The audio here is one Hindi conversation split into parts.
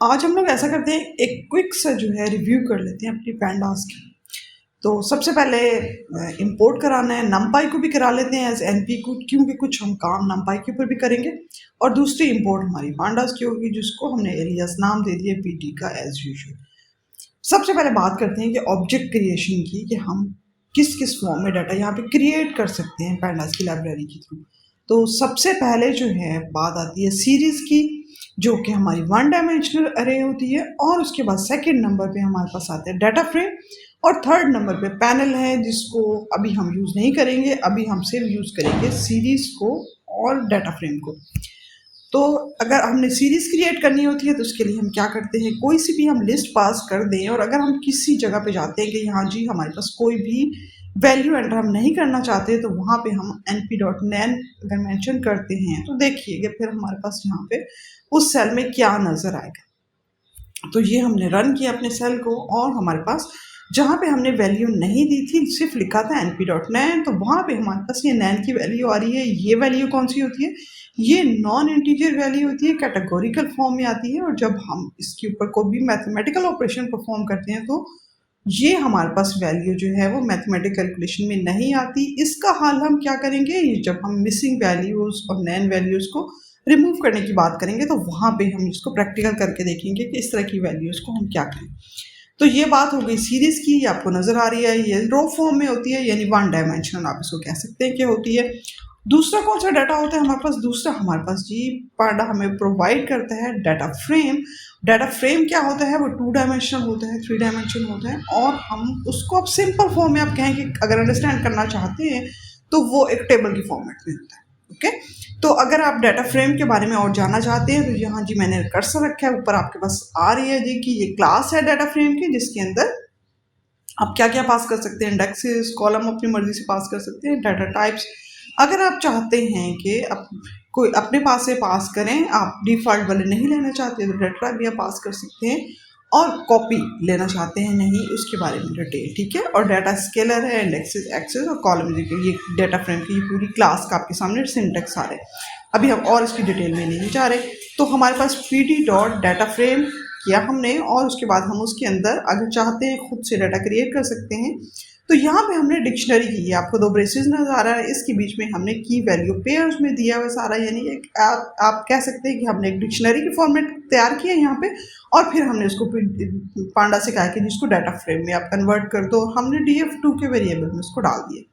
आज हम लोग ऐसा करते हैं, एक क्विक सा जो है रिव्यू कर लेते हैं अपनी पैंडास की। तो सबसे पहले इंपोर्ट कराना है, नमपाई को भी करा लेते हैं एज एनपी को, क्योंकि कुछ हम काम नमपाई के ऊपर भी करेंगे। और दूसरी इंपोर्ट हमारी पांडास की होगी, जिसको हमने एलियास नाम दे दिया पीटी का एज यूजुअल। सबसे पहले बात करते हैं कि ऑब्जेक्ट क्रिएशन की, कि हम किस किस फॉर्म में डाटा यहाँ पे क्रिएट कर सकते हैं पैंडास की लाइब्रेरी के थ्रू। तो सबसे पहले जो है बात आती है सीरीज़ की, जो कि हमारी वन डायमेंशनल अरे होती है। और उसके बाद सेकंड नंबर पे हमारे पास आते हैं डाटा फ्रेम, और थर्ड नंबर पे पैनल है, जिसको अभी हम यूज़ नहीं करेंगे। अभी हम सिर्फ यूज़ करेंगे सीरीज़ को और डाटा फ्रेम को। तो अगर हमने सीरीज़ क्रिएट करनी होती है तो उसके लिए हम क्या करते हैं, कोई सी भी हम लिस्ट पास कर दें। और अगर हम किसी जगह पे जाते हैं कि यहाँ जी हमारे पास कोई भी वैल्यू एंटर हम नहीं करना चाहते, तो वहाँ पे हम np.nan अगर मेंशन करते हैं तो देखिएगा फिर हमारे पास यहाँ पे उस सेल में क्या नज़र आएगा। तो ये हमने रन किया अपने सेल को, और हमारे पास जहाँ पे हमने वैल्यू नहीं दी थी, सिर्फ लिखा था np.nan, तो वहाँ पे हमारे पास ये nan की वैल्यू आ रही है। ये वैल्यू कौन सी होती है, ये नॉन इंटीजर वैल्यू होती है, कैटेगोरिकल फॉर्म में आती है। और जब हम इसके ऊपर कोई भी मैथमेटिकल ऑपरेशन परफॉर्म करते हैं तो ये हमारे पास वैल्यू जो है वो मैथमेटिकल कैलकुलेशन में नहीं आती। इसका हाल हम क्या करेंगे, जब हम मिसिंग वैल्यूज़ और नैन वैल्यूज़ को रिमूव करने की बात करेंगे, तो वहाँ पे हम इसको प्रैक्टिकल करके देखेंगे कि इस तरह की वैल्यूज़ को हम क्या करें। तो ये बात हो गई सीरीज़ की, ये आपको नज़र आ रही है, ये रो फॉर्म में होती है, यानी वन डायमेंशनल आप इसको कह सकते हैं कि होती है। दूसरा कौन सा डाटा होता है हमारे पास, दूसरा हमारे पास जी पांडा हमें प्रोवाइड करता है डाटा फ्रेम। डाटा फ्रेम क्या होता है, वो 2 डायमेंशनल होता है, 3 डायमेंशनल होता है। और हम उसको अब सिंपल फॉर्म में आप कहें कि अगर अंडरस्टैंड करना चाहते हैं तो वो एक टेबल की फॉर्मेट में होता है। ओके, तो अगर आप डाटा फ्रेम के बारे में और जानना चाहते हैं तो यहाँ जी मैंने कर्सर रखा है, ऊपर आपके पास आ रही है जी कि ये क्लास है डाटा फ्रेम की, जिसके अंदर आप क्या क्या पास कर सकते हैं, इंडेक्सेस, कॉलम अपनी मर्जी से पास कर सकते हैं, डाटा टाइप्स। अगर आप चाहते हैं कि आप कोई अपने पास से पास करें, आप डिफ़ॉल्ट वाले नहीं लेना चाहते तो डाटा भी आप पास कर सकते हैं, और कॉपी लेना चाहते हैं नहीं, उसके बारे में डिटेल, ठीक है। और डाटा स्केलर है, इंडेक्सेस, एक्सेस और कॉलम, ये डाटा फ्रेम की पूरी क्लास का आपके सामने सिंटेक्स आ रहे हैं। अभी हम और इसकी डिटेल में नहीं जा रहे। तो हमारे पास pd.डाटा फ्रेम किया हमने, और उसके बाद हम उसके अंदर अगर चाहते हैं खुद से डाटा क्रिएट कर सकते हैं। तो यहाँ पे हमने डिक्शनरी की है, आपको 2 ब्रेसेस नजर आ रहा है, इसके बीच में हमने की वैल्यू पेयर्स में दिया हुआ सारा, यानी एक आप कह सकते हैं कि हमने एक डिक्शनरी की फॉर्मेट तैयार किया है यहाँ पे। और फिर हमने उसको पांडा से कहा कि जिसको डाटा फ्रेम में आप कन्वर्ट कर दो, हमने df2 के वेरिएबल में उसको डाल दिया,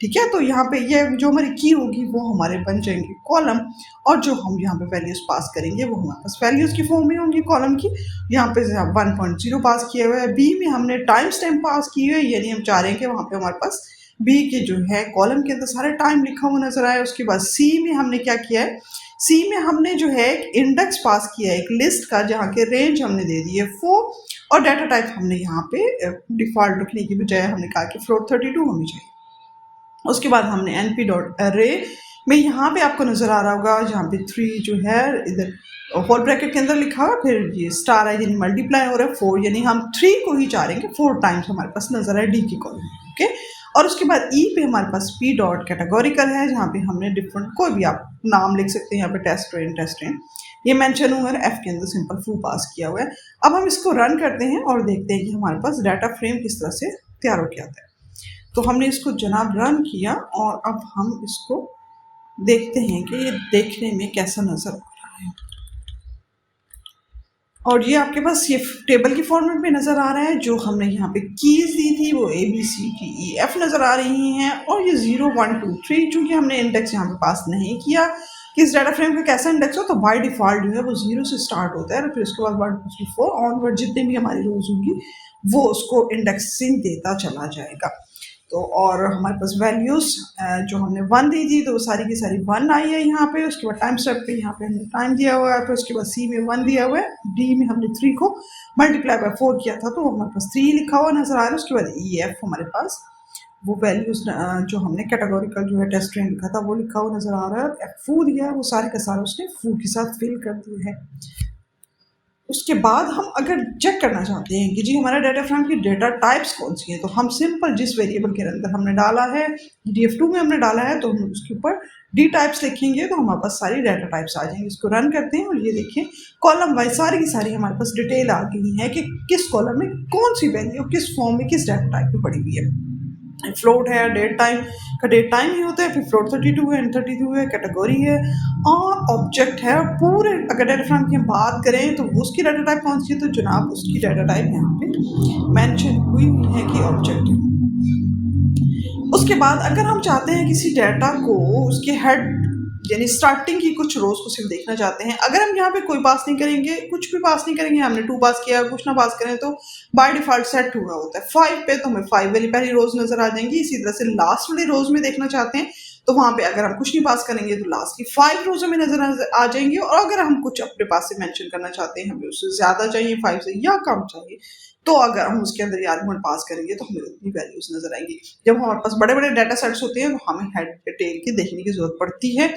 ठीक है। तो यहाँ पे ये जो हमारी की होगी वो हमारे बन जाएंगे कॉलम, और जो हम यहाँ पे वैल्यूज़ पास करेंगे वो हमारे पास वैल्यूज़ की फॉर्म में होंगी कॉलम की। यहाँ पे 1.0 पास किया हुआ है, बी में हमने टाइम स्टैम्प पास की हुई है, यानी हम चाह रहे हैं कि वहाँ पे हमारे पास बी के जो है कॉलम के अंदर सारे टाइम लिखा हुआ नजर आया। उसके बाद सी में हमने क्या किया है, सी में हमने जो है एक इंडेक्स पास किया है, एक लिस्ट का, जहाँ के रेंज हमने दे दी है 4, और डाटा टाइप हमने यहाँ पे डिफॉल्ट रखने की बजाय हमने कहा कि फ्लोट 32 होनी चाहिए। उसके बाद हमने np.array में यहाँ पे आपको नज़र आ रहा होगा, जहाँ पे 3 जो है इधर होल ब्रैकेट के अंदर लिखा हुआ, फिर ये स्टार है यानी मल्टीप्लाई हो रहा है 4, यानी हम 3 को ही चाह रहे हैं कि 4 टाइम्स हमारे पास नज़र आए डी की कॉलम, ओके। और उसके बाद ई पे हमारे पास p डॉट कैटेगोरिकल है, जहाँ पे हमने डिफरेंट कोई भी आप नाम लिख सकते हैं, यहाँ पे टेस्ट ट्रेन ये मेंशन हुआ है, एफ के अंदर सिंपल फू पास किया हुआ है। अब हम इसको रन करते हैं और देखते हैं कि हमारे पास डाटा फ्रेम किस तरह से तैयार हो के आता है। तो हमने इसको जनाब रन किया, और अब हम इसको देखते हैं कि ये देखने में कैसा नज़र आ रहा है। और ये आपके पास ये टेबल की फॉर्मेट में नज़र आ रहा है। जो हमने यहाँ पे कीज़ दी थी वो ABCDEF नज़र आ रही हैं, और ये 0 1 2 3, चूँकि हमने इंडेक्स यहाँ पे पास नहीं किया कि इस डाटा फ्रेम का कैसा इंडेक्स हो, तो बाय डिफ़ॉल्ट जो है वो 0 से स्टार्ट होता है, और फिर उसके बाद 1 2 3 4 ऑनवर्ड जितने भी हमारी रोज़ होंगी वो उसको इंडेक्सिंग देता चला जाएगा। तो और हमारे पास वैल्यूज़ जो हमने 1 दी थी तो सारी की सारी 1 आई है यहाँ पे। उसके बाद टाइम स्टेप पे यहाँ पे हमने टाइम दिया हुआ है, फिर उसके बाद सी में 1 दिया हुआ है, डी में हमने 3 को मल्टीप्लाई बाय 4 किया था तो हमारे पास 3 लिखा हुआ नजर आ रहा है। उसके बाद EF हमारे पास वो वैल्यूज़ जो हमने कैटेगोरिकल जो है टेस्ट ट्रेन लिखा था वो लिखा हुआ नजर आ रहा है, और फू दिया है, वो सारे का सारा उसने फू के साथ फिल कर दिया है। उसके बाद हम अगर चेक करना चाहते हैं कि जी हमारा डाटा फ्रेम की डेटा टाइप्स कौन सी हैं, तो हम सिंपल जिस वेरिएबल के अंदर हमने डाला है, df2 में हमने डाला है, तो हम उसके ऊपर डी टाइप्स लिखेंगे तो हमारे पास सारी डाटा टाइप्स आ जाएंगी। इसको रन करते हैं और ये देखिए कॉलम वाइज सारी की सारी हमारे पास डिटेल आ गई है कि किस कॉलम में कौन सी वैल्यू किस फॉर्म में किस डाटा टाइप में पड़ी हुई है। फ्लोट है, डेट टाइम का डेट टाइम ही होता है, फिर फ्लोट 32 है, एंड 32 है, कैटेगरी है और ऑब्जेक्ट है। पूरे अगर डाटा फ्रेम की हम बात करें तो उसकी डाटा टाइप कौन सी है, तो जनाब उसकी डाटा टाइप यहाँ पे मेंशन हुई है कि ऑब्जेक्ट है। उसके बाद अगर हम चाहते हैं किसी डाटा को उसके हेड यानी स्टार्टिंग की कुछ रोज को सिर्फ देखना चाहते हैं, अगर हम यहाँ पे कोई पास नहीं करेंगे, कुछ भी पास नहीं करेंगे, हमने 2 पास किया कुछ ना पास करें तो बाय डिफॉल्ट सेट हुआ होता है 5 पे, तो हमें 5 वाली पहली रोज नजर आ जाएंगी। इसी तरह से लास्ट वाली रोज में देखना चाहते हैं तो वहां पे अगर हम कुछ नहीं पास करेंगे तो लास्ट की 5 रोज हमें नजर आ जाएंगी। और अगर हम कुछ अपने पास से मेंशन करना चाहते हैं, हमें उससे ज्यादा चाहिए 5 से या कम चाहिए, तो अगर हम उसके अंदर आर्गुमेंट पास करेंगे तो हमें उतनी वैल्यूज नजर आएंगी। जब हमारे पास बड़े बड़े डाटा सेट्स होते हैं तो हमें हेड टेल की देखने की जरूरत पड़ती है।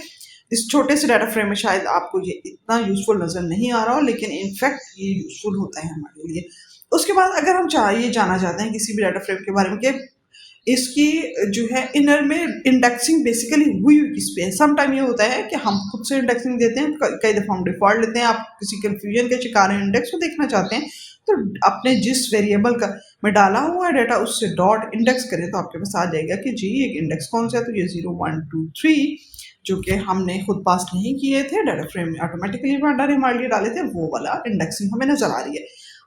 इस छोटे से डाटा फ्रेम में शायद आपको ये इतना यूजफुल नजर नहीं आ रहा हो, लेकिन इनफैक्ट ये यूजफुल होता है हमारे लिए। उसके बाद अगर हम ये जाना चाहते हैं किसी भी डाटा फ्रेम के बारे में कि इसकी जो है इनर में इंडेक्सिंग बेसिकली हुई किस पे है। सम टाइम ये होता है कि हम खुद से इंडेक्सिंग देते हैं, कई दफ़ा हम डिफॉल्ट लेते हैं। आप किसी कंफ्यूजन के शिकार हैं, इंडेक्स को देखना चाहते हैं तो अपने जिस वेरिएबल का में डाला हुआ है डाटा उससे डॉट इंडेक्स करें तो आपके पास आ जाएगा कि जी एक इंडेक्स कौन सा है, तो ये 0 1 2 3 जो कि हमने खुद पास नहीं किए थे, डाटा फ्रेम में ऑटोमेटिकली हमारे लिए डाले थे, वो वाला इंडेक्सिंग हमें नजर आ रही है।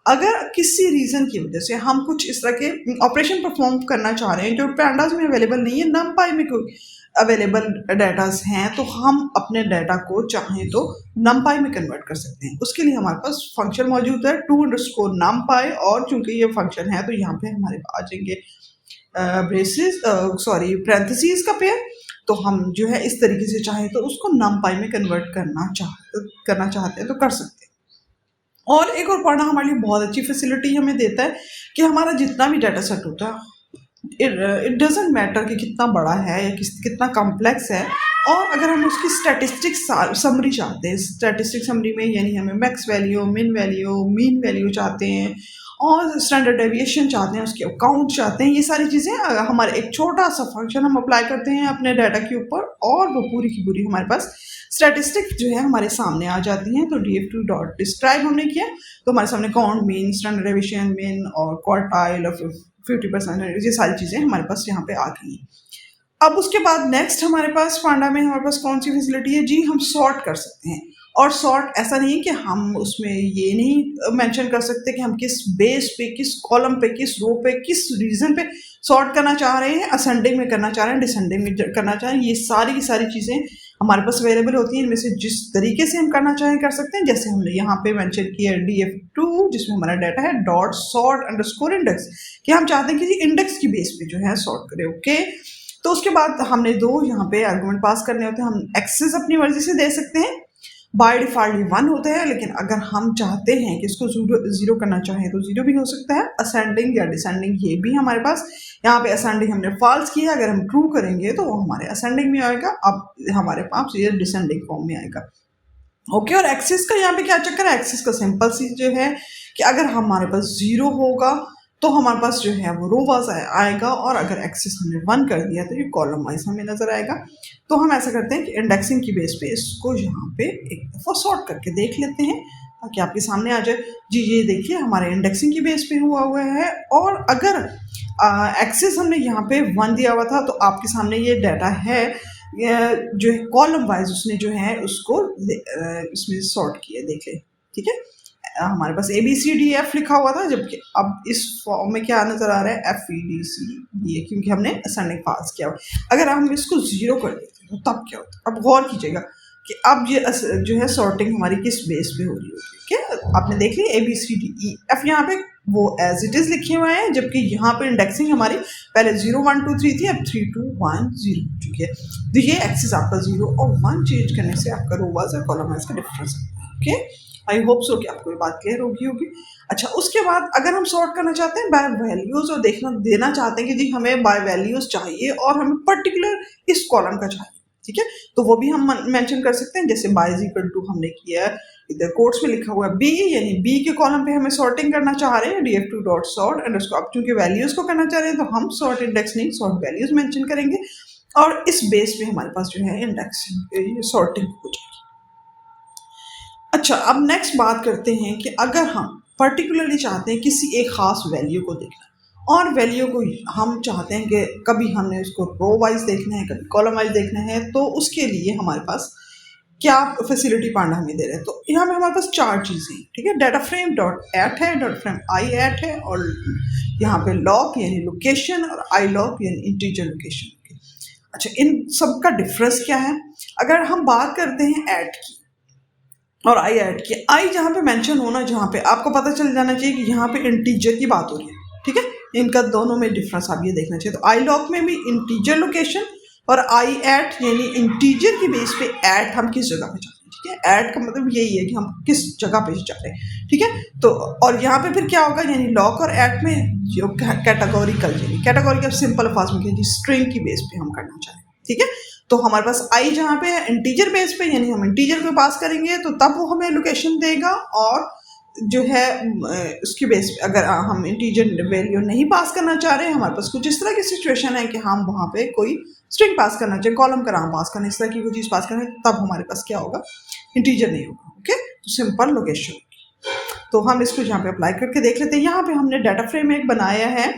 अगर किसी रीजन की वजह से हम कुछ इस तरह के ऑपरेशन परफॉर्म करना चाह रहे हैं जो पैंडास में अवेलेबल नहीं है, नमपाई में कोई अवेलेबल डाटाज हैं, तो हम अपने डाटा को चाहें तो नमपाई में कन्वर्ट कर सकते हैं। उसके लिए हमारे पास फंक्शन मौजूद है to_numpy, और चूंकि ये फंक्शन है तो यहाँ पे हमारे आ जाएंगे ब्रेसेस पैरेंथेसिस का पेयर। तो हम जो है इस तरीके से चाहें तो उसको नमपाई में कन्वर्ट करना चाहते हैं तो कर सकते हैं। और एक और पढ़ना हमारे लिए बहुत अच्छी फैसिलिटी हमें देता है कि हमारा जितना भी डाटा सेट होता है इट डजेंट मैटर कि कितना बड़ा है या कितना कॉम्प्लेक्स है, और अगर हम उसकी स्टैटिस्टिक्स समरी चाहते हैं, स्टैटिस्टिक समरी में यानी हमें मैक्स वैल्यू, मिन वैल्यू, मीन वैल्यू चाहते हैं और स्टैंडर्ड डेविएशन चाहते हैं, उसके अकाउंट चाहते हैं, ये सारी चीज़ें हमारे एक छोटा सा फंक्शन हम अप्लाई करते हैं अपने डाटा के ऊपर और वो पूरी की पूरी हमारे पास स्टैटिस्टिक जो है हमारे सामने आ जाती हैं। तो df2.describe हमने किया तो हमारे सामने काउंट, मीन, स्टैंडर्ड डेविएशन, मिन और क्वार्टाइल और 50%, ये सारी चीज़ें हमारे पास यहाँ पे आ गई हैं। अब उसके बाद नेक्स्ट हमारे पास पांडा में हमारे पास कौन सी फैसिलिटी है जी, हम सॉर्ट कर सकते हैं। और सॉर्ट ऐसा नहीं कि हम उसमें ये नहीं मेंशन कर सकते कि हम किस बेस पे, किस कॉलम पे, किस रो पे, किस रीजन पे सॉर्ट करना चाह रहे हैं, असेंडिंग में करना चाह रहे हैं, डिसेंडिंग में करना चाह रहे हैं। ये सारी की सारी चीज़ें हमारे पास अवेलेबल होती हैं। इनमें से जिस तरीके से हम करना चाहें कर सकते हैं। जैसे हमने यहाँ पे मेंशन किया df2 जिसमें हमारा डाटा है .sort_index कि हम चाहते हैं कि इंडेक्स की बेस पे जो है सॉर्ट करें। ओके, तो उसके बाद हमने दो यहाँ पे आर्गुमेंट पास करने होते हैं। हम एक्सेस अपनी मर्जी से दे सकते हैं, बाय डिफॉल्ट 1 होता है, लेकिन अगर हम चाहते हैं कि इसको जीरो करना चाहें तो 0 भी हो सकता है। असेंडिंग या डिसेंडिंग ये भी हमारे पास, यहाँ पे असेंडिंग हमने फॉल्स किया, अगर हम ट्रू करेंगे तो वो हमारे असेंडिंग में आएगा, अब हमारे पास ये डिसेंडिंग फॉर्म में आएगा। ओके, और एक्सेस का यहाँ पे क्या चक्कर है, एक्सेस का सिंपल सी जो है कि अगर हमारे पास 0 होगा तो हमारे पास जो है वो रो वाइज आएगा, और अगर एक्सेस हमने 1 कर दिया तो ये कॉलम वाइज हमें नजर आएगा। तो हम ऐसा करते हैं कि इंडेक्सिंग की बेस पे इसको यहाँ पे एक दफ़ा सॉर्ट करके देख लेते हैं ताकि आपके सामने आ जाए। जी ये देखिए हमारे इंडेक्सिंग की बेस पे हुआ है, और अगर एक्सेस हमने यहाँ पे 1 दिया हुआ था तो आपके सामने ये डाटा है जो है कॉलम वाइज उसने जो है उसको इसमें सॉर्ट किया, देख ले। ठीक है, हमारे पास ABCDF लिखा हुआ था, जबकि अब इस फॉर्म में क्या नजर आ रहा है FEDCE, क्योंकि हमने असेंडिंग पास किया हुआ। अगर हम इसको 0 कर देते हैं तो तब क्या होता है, अब गौर कीजिएगा कि अब ये जो है सॉर्टिंग हमारी किस बेस पे हो रही होगी। क्या आपने देख लिया ABCDEF यहाँ पे वो एज इट इज लिखे हुए हैं, जबकि यहाँ पे इंडेक्सिंग हमारी पहले 0 1 2 3 थी, अब 3 2 1 0 हो चुकी है। तो ये एक्सिस आपका 0 और 1 चेंज करने से आपका रो वाइज और कॉलम वाइज का डिफरेंस है। ओके, आई होप सो कि आपको ये बात क्लियर होगी। अच्छा, उसके बाद अगर हम सॉर्ट करना चाहते हैं बाय वैल्यूज और देना चाहते हैं कि जी हमें बाय वैल्यूज चाहिए और हमें पर्टिकुलर इस कॉलम का चाहिए, ठीक है, तो वो भी हम मेंशन कर सकते हैं। जैसे बाय इक्वल टू हमने किया है, इधर कोट्स में लिखा हुआ है B, यानी B के कॉलम पे हमें सॉर्टिंग करना चाह रहे हैं df2.sort, एंड उसको अब चूंकि वैल्यूज को करना चाह रहे हैं तो हम सॉर्ट इंडेक्स नहीं सॉर्ट वैल्यूज मेंशन करेंगे। और इस बेस पे हमारे पास जो है इंडेक्सिंग सॉर्टिंग हो जाएगी। अच्छा, अब नेक्स्ट बात करते हैं कि अगर हम पर्टिकुलरली चाहते हैं किसी एक ख़ास वैल्यू को देखना और वैल्यू को हम चाहते हैं कि कभी हमने उसको रो वाइज देखना है, कभी कॉलम वाइज देखना है, तो उसके लिए हमारे पास क्या फैसिलिटी पांडा हमें दे रहे हैं। तो यहाँ पे हमारे पास चार चीज़ें हैं, ठीक है। डाटा फ्रेम डॉट एट है, डॉट फ्रेम आई एट है, और यहाँ पे लॉक यानी लोकेशन और आई लॉक यानी इंटीजर लोकेशन। अच्छा, इन सब का डिफरेंस क्या है? अगर हम बात करते हैं ऐड की और आई ऐड की, आई जहाँ पे मेंशन होना, जहाँ पे आपको पता चल जाना चाहिए कि यहाँ पे इंटीजर की बात हो रही है, ठीक है। इनका दोनों में डिफरेंस आप ये देखना चाहिए। तो आई लॉक में भी इंटीजर लोकेशन और आई ऐड यानी इंटीजर की बेस पे ऐड हम किस जगह पे जा रहे हैं, ठीक है। ऐड का मतलब यही है कि हम किस जगह पे जा रहे हैं, ठीक है। तो और यहाँ पे फिर क्या होगा, यानी लॉक और ऐड में जो कैटेगोरिकल सिंपल फास्ट में स्ट्रिंग की बेस पे हम करना चाह रहे हैं, ठीक है। तो हमारे पास आई जहाँ पे है इंटीजर बेस पे, यानी हम इंटीजर को पास करेंगे तो तब वो हमें लोकेशन देगा, और जो है उसकी बेस पे अगर हम इंटीजर वैल्यू नहीं पास करना चाह रहे हैं, हमारे पास कुछ इस तरह की सिचुएशन है कि हम वहाँ पे कोई स्ट्रिंग पास करना चाहिए, कॉलम का नाम पास करना, इस तरह की कोई चीज़ पास करना है, तब हमारे पास क्या होगा, इंटीजर नहीं होगा, ओके। तो सिंपल लोकेशन। तो हम इसको यहाँ पे अप्लाई करके देख लेते हैं। यहाँ पे हमने डाटा फ्रेम एक बनाया है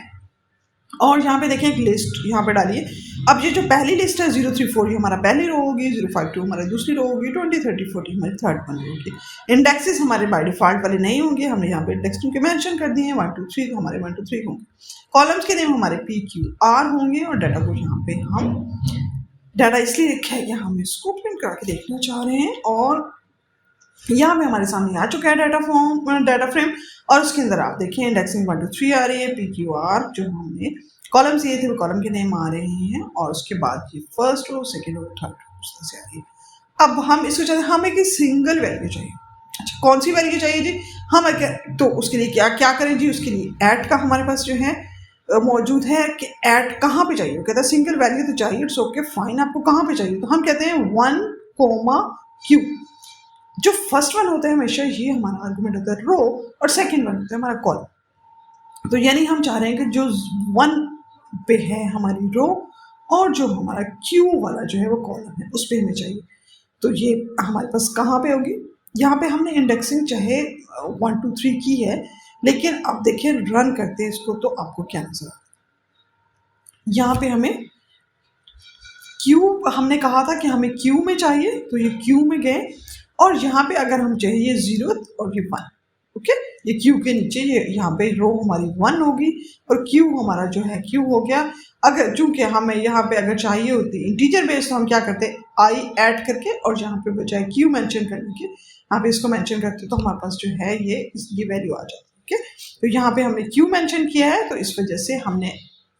और यहाँ पे देखें एक लिस्ट यहाँ पे डालिए। अब ये जो पहली लिस्ट है 034 ये हमारा पहली रो होगी, 052 हमारी दूसरी रो होगी, 20 30 40 हमारी थर्ड वन होगी। इंडेक्सेस हमारे बाय डिफॉल्ट वाले नहीं होंगे, हमने यहाँ पे इंडेक्स के मेंशन कर दिए हैं, 1 2 3 तो हमारे 1 2 3 होंगे। कॉलम्स के नेम हमारे PQR होंगे और डाटा को यहाँ पे हम डाटा इसलिए रखा है कि हम इसको प्रिंट करके देखना चाह रहे हैं। और यहाँ पे हमारे सामने आ चुका है डाटा फ्रेम, और उसके अंदर आप देखें इंडेक्सिंग 1 2 3 आ रही है, PQR जो हमने कॉलम्स दिए थे वो कॉलम के नेम आ रहे हैं, और उसके बाद ये first row, second row, third row उस तरह से आ रही है। अब हम इसको चाहते हैं, हमें एक सिंगल वैल्यू चाहिए। अच्छा, कौन सी वैल्यू चाहिए जी? हम तो उसके लिए क्या क्या करें जी? उसके लिए ऐड का हमारे पास जो है मौजूद है कि ऐड कहाँ पे चाहिए। कहता है सिंगल वैल्यू तो चाहिए, इट्स ओके फाइन, आपको कहाँ पे चाहिए? तो हम कहते हैं 1, जो फर्स्ट वन होता है हमेशा ये हमारा आर्गुमेंट होता है रो, और सेकंड वन होता है हमारा कॉलम। तो यानी हम चाह रहे हैं कि जो 1 पे है हमारी रो और जो हमारा Q वाला जो है वो कॉलम है उस पे हमें चाहिए। तो ये हमारे पास कहाँ पे होगी? यहाँ पे हमने इंडेक्सिंग चाहे 1 2 3 की है, लेकिन अब देखिए रन करते हैं इसको तो आपको क्या नजर आता है। यहाँ पे हमें Q, हमने कहा था कि हमें Q में चाहिए, तो ये Q में गए, और यहाँ पे अगर हम चाहिए 0 और ये 1, ओके। ये Q के नीचे ये यहाँ पे रो हमारी 1 होगी और Q हमारा जो है Q हो गया। अगर चूंकि हमें यहाँ पे अगर चाहिए होती इंटीजर बेस, तो हम क्या करते हैं आई ऐड करके और यहाँ पे बजाय Q मेंशन करने के यहाँ पे इसको मेंशन करते, तो हमारे पास जो है ये वैल्यू आ जाती है, ओके। तो यहाँ पे हमने Q मेंशन किया है, तो इस वजह से हमने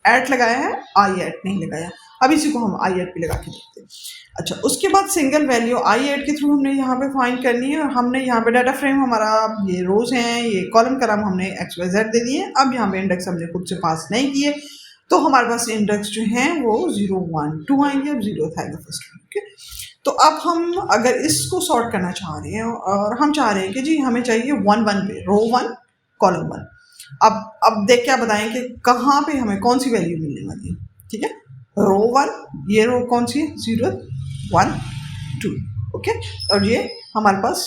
ऐड लगाया है, आई ऐड नहीं लगाया। अब इसी को हम आई ऐड पे लगा के देखते हैं। अच्छा, उसके बाद सिंगल वैल्यू आई ऐड के थ्रू हमने यहाँ पे फाइंड करनी है, और हमने यहाँ पे डाटा फ्रेम हमारा ये रोज हैं, ये कॉलम का नाम हमने XYZ दे दिए। अब यहाँ पे इंडेक्स हमने खुद से पास नहीं किए, तो हमारे पास इंडेक्स जो हैं वो 0 1 2 आएंगे। अब 0 था फर्स्ट, ओके। तो अब हम अगर इसको सॉर्ट करना चाह रहे हैं और हम चाह रहे हैं कि जी हमें चाहिए 1 1 पे, रो 1 कॉलम 1। अब देख क्या बताएं कि कहाँ पे हमें कौन सी वैल्यू मिलने वाली है, ठीक है। रो 1, ये रो कौन सी है? 0 1 2, ओके। और ये हमारे पास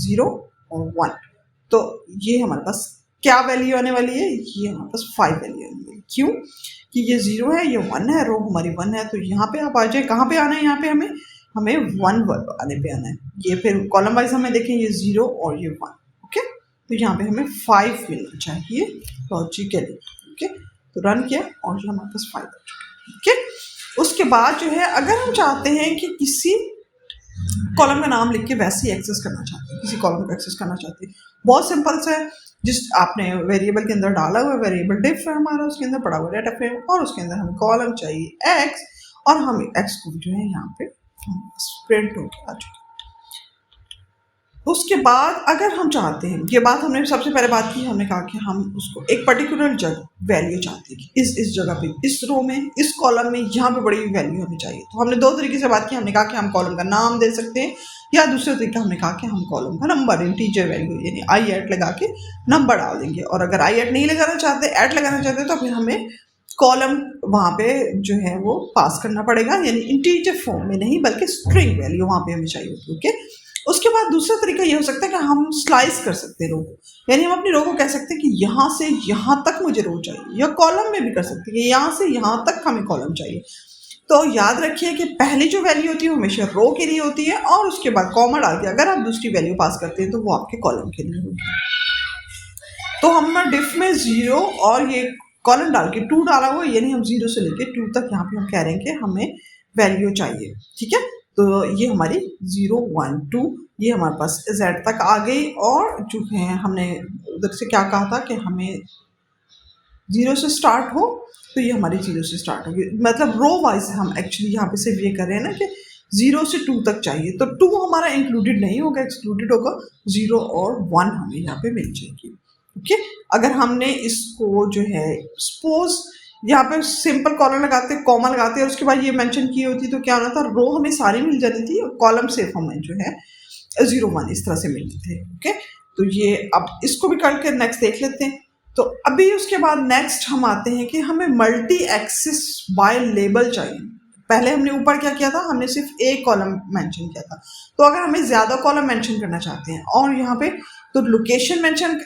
0 और 1, तो ये हमारे पास क्या वैल्यू आने वाली है? ये हमारे पास 5 वैल्यू आने वाली है। क्यों? कि ये 0 है, ये 1 है, रो हमारी 1 है, तो यहाँ पे आप आ जाए, कहाँ पे आना है? यहाँ पे हमें 1 आने पे आना है। ये फिर कॉलम वाइज हमें देखें, ये 0 और ये 1, ओके। तो यहाँ पे हमें 5 मिलना चाहिए लॉजिकली, ओके। तो रन किया और जो हमारे पास 5 आ चुका, ओके। उसके बाद जो है अगर हम चाहते हैं कि किसी कॉलम का नाम लिख के वैसे ही एक्सेस करना चाहते हैं, किसी कॉलम को एक्सेस करना चाहते हैं, बहुत सिंपल सा है। जिस आपने वेरिएबल के अंदर डाला हुआ है, वेरिएबल डिफ है हमारा, उसके अंदर पड़ा हुआ डाटा फ्रेम, और उसके अंदर हमें कॉलम चाहिए x, और हम x को जो है यहाँ पे प्रिंट होकर आ चुके। उसके बाद अगर हम चाहते हैं, ये बात हमने सबसे पहले बात की, हमने कहा कि हम उसको एक पर्टिकुलर जगह वैल्यू चाहते हैं कि इस जगह पे, इस रो में, इस कॉलम में, यहाँ पे बड़ी वैल्यू हमें चाहिए। तो हमने 2 तरीके से बात की। हमने कहा कि हम कॉलम का नाम दे सकते हैं, या दूसरा तरीका हमने कहा कि हम कॉलम का नंबर, इंटीजर वैल्यू यानी आई ऐड लगा के नंबर डाल देंगे। और अगर आई ऐड नहीं लगाना चाहते, ऐड लगाना चाहते, तो फिर हमें कॉलम वहाँ पे जो है वो पास करना पड़ेगा, यानी इंटीजर फॉर्म में नहीं बल्कि स्ट्रिंग वैल्यू वहाँ पे हमें चाहिए होगी। ओके, उसके बाद दूसरा तरीका ये हो सकता है कि हम स्लाइस कर सकते हैं रो को, यानी हम अपनी रो को कह सकते हैं कि यहाँ से यहाँ तक मुझे रो चाहिए, या कॉलम में भी कर सकते हैं कि यहाँ से यहाँ तक हमें कॉलम चाहिए। तो याद रखिए कि पहली जो वैल्यू होती है हमेशा रो के लिए होती है, और उसके बाद कॉमा डाल के अगर आप दूसरी वैल्यू पास करते हैं तो वो आपके कॉलम के लिए होगी। तो हमने डिफ में 0 और ये कॉलम डाल के 2 डाला हुआ, यानी हम 0 से लेके 2 तक यहाँ पे हम कह रहे हैं कि हमें वैल्यू चाहिए। ठीक है, तो ये हमारी 0 1 2 ये हमारे पास z तक आ गई, और जो है हमने उधर से क्या कहा था कि हमें 0 से स्टार्ट हो, तो ये हमारी 0 से स्टार्ट होगी, मतलब रो वाइज हम एक्चुअली यहाँ पे सिर्फ ये कर रहे हैं ना कि 0 से 2 तक चाहिए, तो 2 हमारा इंक्लूडेड नहीं होगा, एक्सक्लूडेड होगा, 0 और 1 हमें यहाँ पे मिल जाएगी। ओके, अगर हमने इसको जो है सपोज यहाँ पे सिंपल कॉलम लगाते कॉमा लगाते और उसके बाद ये मेंशन की होती तो क्या होना था, रो हमें सारी मिल जाती थी और कॉलम सिर्फ हमें जो है 0 1 इस तरह से मिलते थे। ओके, तो ये अब इसको भी करके नेक्स्ट देख लेते हैं। तो अभी उसके बाद नेक्स्ट हम आते हैं कि हमें मल्टी एक्सिस बाय लेबल चाहिए। पहले हमने ऊपर क्या किया था, हमने सिर्फ एक कॉलम मेंशन किया था, तो अगर हमें ज़्यादा कॉलम मेंशन करना चाहते हैं और यहाँ पे तो लोकेशन मेंशन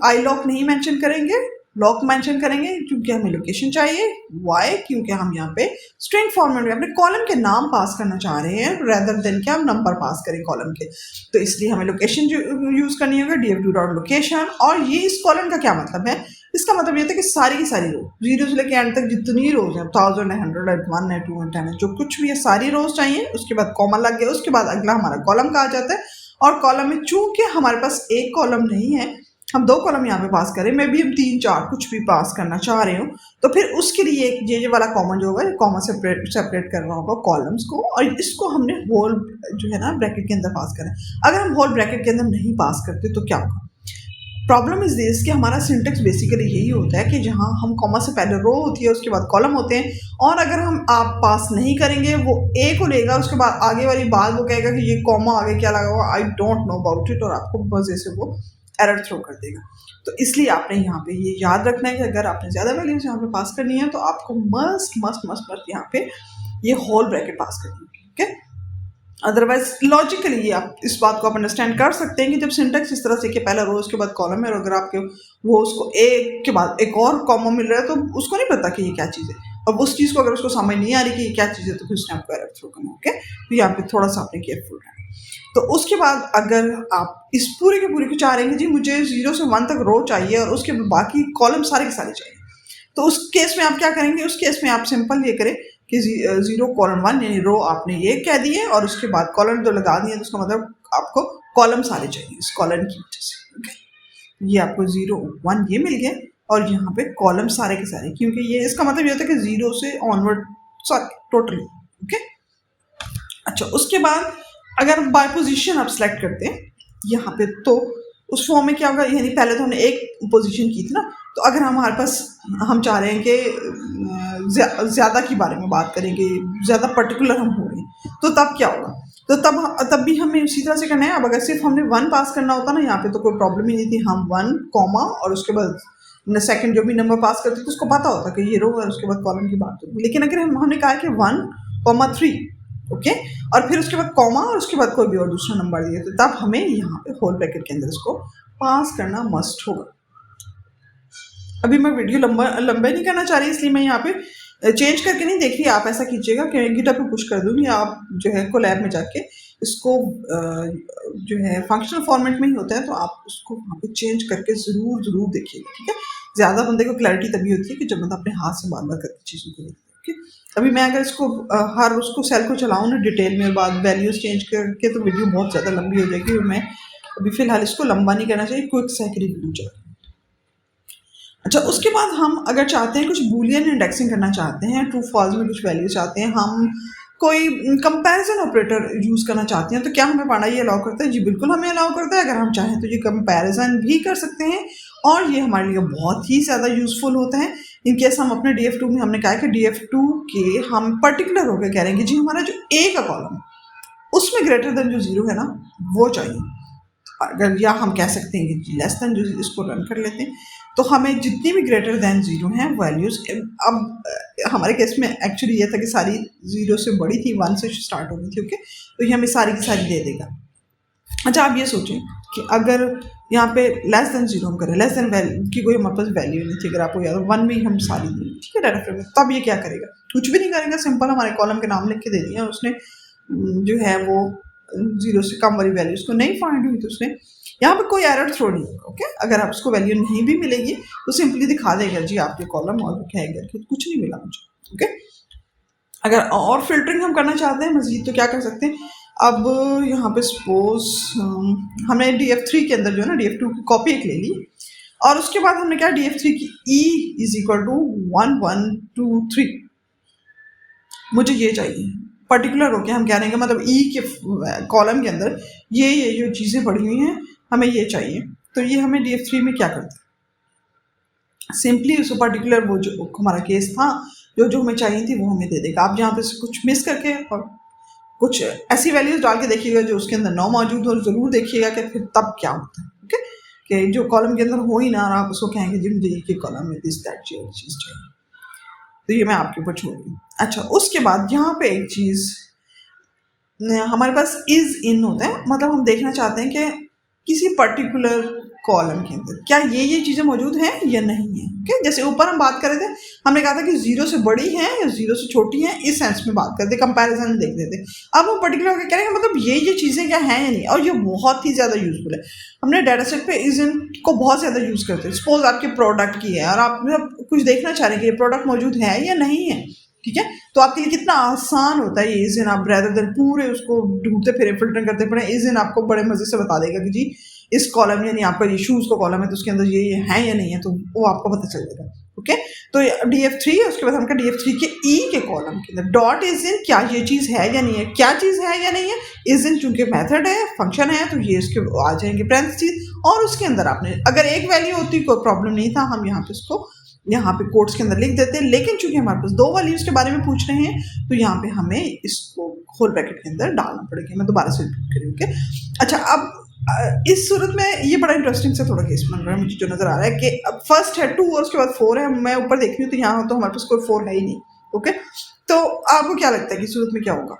आई लॉक नहीं मेंशन करेंगे, लॉक मेंशन करेंगे क्योंकि हमें लोकेशन चाहिए। वाई, क्योंकि हम यहाँ पे स्ट्रिंग फॉर्मेट में अपने कॉलम के नाम पास करना चाह रहे हैं रेदर देन कि हम नंबर पास करें कॉलम के, तो इसलिए हमें लोकेशन यूज़ करनी होगी, df2.location। और ये इस कॉलम का क्या मतलब है, इसका मतलब ये था कि सारी की सारी रो 0 से लेकर एंड तक जितनी रोज हैं 1000 है 100 है 1 है 2 है 10 है जो कुछ भी है सारी रोज चाहिए। उसके बाद कॉमा लग गया, उसके बाद अगला हमारा कॉलम का आ जाता है, और कॉलम में चूंकि हमारे पास एक कॉलम नहीं है, हम 2 कॉलम यहाँ पे पास करें, मे भी हम 3 4 कुछ भी पास करना चाह रहे हो, तो फिर उसके लिए एक ये वाला कॉमन जो होगा, ये कॉमा सेपरेट करना होगा कॉलम्स को, और इसको हमने होल जो है ना ब्रैकेट के अंदर पास करें। अगर हम होल ब्रैकेट के अंदर नहीं पास करते तो क्या होगा, प्रॉब्लम इज दिस कि हमारा सिंटेक्स बेसिकली यही होता है कि जहाँ हम कॉमा से पहले रो होती है उसके बाद कॉलम होते हैं, और अगर हम आप पास नहीं करेंगे वो ए को लेगा, उसके बाद आगे वाली बात वो कहेगा कि ये कॉमा आगे क्या लगा हुआ, I don't know about it, और आपको बस ऐसे वो एरर थ्रो कर देगा। तो इसलिए आपने यहाँ पे ये याद रखना है कि अगर आपने ज़्यादा वैल्यूज यहाँ पे पास करनी है तो आपको मस्ट मस्ट मस्ट मस्ट यहाँ पे ये होल ब्रैकेट पास करनी है। ठीक है, अदरवाइज लॉजिकली आप इस बात को आप अंडरस्टैंड कर सकते हैं कि जब सिंटेक्स इस तरह से कि पहला रो उसके बाद कॉलम है, और अगर आपके वो उसको एक के बाद एक और कॉमा मिल रहा है तो उसको नहीं पता कि ये क्या चीज़ है, और उस चीज़ को अगर उसको समझ नहीं आ रही कि ये क्या चीज़ है तो फिर उसने आपको एरर थ्रो करना। ओके, तो यहाँ पे थोड़ा सा आपने केयरफुल रहना। तो उसके बाद अगर आप इस पूरे के पूरे को चाह रहे हैं जी मुझे 0 से 1 तक रो चाहिए और उसके बाकी कॉलम सारे के सारे चाहिए, तो उस केस में आप क्या करेंगे, उस केस में आप सिंपल ये करें कि 0 कॉलम 1 यानी रो आपने ये कह दिए और उसके बाद कॉलम 2 लगा दिए, तो उसका मतलब आपको कॉलम सारे चाहिए इस कॉलम की वजह से। ओके, ये आपको 0 1 ये मिल गया, और यहाँ पे कॉलम सारे के सारे, क्योंकि ये इसका मतलब ये होता है कि 0 से ऑनवर्ड सारे टोटली। ओके, अच्छा उसके बाद अगर बाय पोजीशन आप सेलेक्ट करते हैं यहाँ पे, तो उस फॉर्म में क्या होगा, यानी पहले तो हमने एक पोजीशन की थी ना, तो अगर हमारे पास हम चाह रहे हैं कि ज़्यादा के बारे में बात करेंगे, ज़्यादा पर्टिकुलर हम हो रहे हैं, तो तब क्या होगा, तो तब भी हमें उसी तरह से करना है। अब अगर सिर्फ हमने 1 पास करना होता ना यहाँ पे तो कोई प्रॉब्लम ही नहीं थी, हम 1 कॉमा और उसके बाद सेकंड जो भी नंबर पास करते तो उसको पता होता कि ये रो है उसके बाद कॉलम की बात होगी। लेकिन अगर हमने कहा कि 1,3 ओके, और फिर उसके बाद कॉमा और उसके बाद कोई भी और दूसरा नंबर दिए, तो तब हमें यहाँ पे होल ब्रैकेट के अंदर इसको पास करना मस्ट होगा। अभी मैं वीडियो लंबा नहीं करना चाह रही, इसलिए मैं यहाँ पे चेंज करके नहीं देख रही, आप ऐसा कीजिएगा कि गिटहब पे पुश कर दूँगी, आप जो है कोलैब में जाके इसको जो है फंक्शनल फॉर्मेट में ही होता है, तो आप उसको वहाँ पे चेंज करके ज़रूर देखिएगा। ठीक है, ज़्यादा बंदे को क्लैरिटी तभी होती है कि जब बंदा अपने हाथ से बार करके चीज़ों को देखता है। ओके, अभी मैं अगर इसको हर उसको सेल को चलाऊँ ना डिटेल में, बाद वैल्यूज़ चेंज करके, तो वीडियो बहुत ज़्यादा लंबी हो जाएगी, और मैं अभी फ़िलहाल इसको लंबा नहीं करना चाहिए, क्विक सा एक रिव्यू चाहिए। अच्छा उसके बाद हम अगर चाहते हैं कुछ बूलियन इंडेक्सिंग करना चाहते हैं, ट्रू फॉल्स में कुछ वैल्यू चाहते हैं, हम कोई कंपैरिजन ऑपरेटर यूज़ करना चाहते हैं, तो क्या हमें पाना ये अलाउ करता है? जी बिल्कुल हमें अलाउ करता है। अगर हम चाहें तो ये कंपैरिजन भी कर सकते हैं, और ये हमारे लिए बहुत ही ज़्यादा यूज़फुल होता है। इनकेस हम अपने DF2 में हमने कहा है कि DF2 के हम पर्टिकुलर होकर कह रहे हैं कि जी हमारा जो ए का कॉलम उसमें ग्रेटर देन जो 0 है ना वो चाहिए, अगर या हम कह सकते हैं कि लेस देन जो, इसको रन कर लेते हैं। तो हमें जितनी भी ग्रेटर दैन ज़ीरो हैं वैल्यूज़, अब हमारे केस में एक्चुअली ये था कि सारी ज़ीरो से बड़ी थी, 1 से स्टार्ट हो गई थी, ओके, तो ये हमें सारी की सारी दे देगा। अच्छा, आप ये सोचें कि अगर यहाँ पे लेस देन ज़ीरो हम करें, लेस देन वैल्यू की कोई हमारे पास वैल्यू नहीं थी, अगर आपको याद हो 1 में ही हम सारी दी, ठीक है, डाटा फ्रेम में, तब ये क्या करेगा? कुछ भी नहीं करेगा, सिंपल हमारे कॉलम के नाम लिख के दे दिया और उसने जो है वो ज़ीरो से कम वाली वैल्यू उसको नहीं फाइंड हुई, तो उसने यहाँ पे कोई एरर थ्रो नहीं होगा, ओके। अगर आप उसको वैल्यू नहीं भी मिलेगी तो सिंपली दिखा देगा जी आपके कॉलम और क्या है करके, कुछ नहीं मिला मुझे, ओके। अगर और फिल्टरिंग हम करना चाहते हैं मज़ीद तो क्या कर सकते हैं, अब यहाँ पे सपोज हमने DF3 के अंदर जो है ना DF2 की कॉपी एक ले ली और उसके बाद हमने क्या DF3 की E इज इक्वल टू 1 1 2 3, मुझे ये चाहिए पर्टिकुलर होके हम कह रहे हैं कि मतलब E के कॉलम के अंदर ये जो चीज़ें पड़ी हुई हैं हमें ये चाहिए, तो ये हमें DF3 में क्या करते हैं, सिंपली उस पर्टिकुलर वो जो हमारा केस था जो जो हमें चाहिए थी वो हमें दे देगा। आप जहाँ पे कुछ मिस करके और कुछ ऐसी वैल्यूज डाल के देखिएगा जो उसके अंदर ना मौजूद हो, ज़रूर देखिएगा कि फिर तब क्या होता है, ओके, कि जो कॉलम के अंदर हो ही ना और आप उसको कहेंगे जी मुझे के कॉलम में दिस दैट चीज़ चाहिए, तो ये मैं आपके ऊपर छोड़ दूँ। अच्छा, उसके बाद यहाँ पे एक चीज़ हमारे पास इज़ इन होता है, मतलब हम देखना चाहते हैं कि किसी पर्टिकुलर कॉलम के अंदर क्या ये चीज़ें मौजूद हैं या नहीं है, ओके। जैसे ऊपर हम बात कर रहे थे, हमने कहा था कि ज़ीरो से बड़ी हैं या ज़ीरो से छोटी हैं, इस सेंस में बात करते, कंपैरिजन में देख देते। अब हम पर्टिकुलर होकर कह रहे हैं मतलब ये चीज़ें क्या हैं या नहीं, और ये बहुत ही ज़्यादा यूजफुल है। हमने डाटा सेट पे इज़ इन को बहुत ज़्यादा यूज़ करते हैं। सपोज आपके प्रोडक्ट की है और आप कुछ देखना चाह रहे हैं कि ये प्रोडक्ट मौजूद है या नहीं है, ठीक है, तो आपके लिए कितना आसान होता है ये इज़ इन, आप रेदर देन पूरे उसको ढूंढते फिर फिल्टर करते पड़े, इज़ इन आपको बड़े मज़े से बता देगा कि जी इस कॉलम यानी आपका ये शूज़ का कॉलम है तो उसके अंदर ये है या नहीं है, तो वो आपको पता चल जाएगा, ओके। तो DF3 है, उसके बाद हम DF3 के E के कॉलम के अंदर डॉट इज़ इन, क्या ये चीज़ है या नहीं है, क्या चीज़ है या नहीं है, इज़ इन चूंकि मेथड है, फंक्शन है, तो ये इसके आ जाएंगे पैरेंथेसिस, और उसके अंदर आपने अगर एक वैल्यू होती कोई प्रॉब्लम नहीं था, हम यहाँ पे उसको यहाँ पे कोट्स के अंदर लिख देते हैं, लेकिन चूंकि हमारे पास दो वैल्यूज के बारे में पूछ रहे हैं तो यहाँ पे हमें इसको होल ब्रैकेट के अंदर डालना पड़ेगा। मैं दोबारा से रिपीट करूँ, ओके। अच्छा, अब इस सूरत में ये बड़ा इंटरेस्टिंग सा थोड़ा केस बन रहा है मुझे जो नजर आ रहा है कि अब फर्स्ट है 2 और उसके बाद 4 है, मैं ऊपर देख रही हूँ तो यहाँ तो हमारे पास कोई 4 है ही नहीं, ओके। तो आपको क्या लगता है कि सूरत में क्या होगा,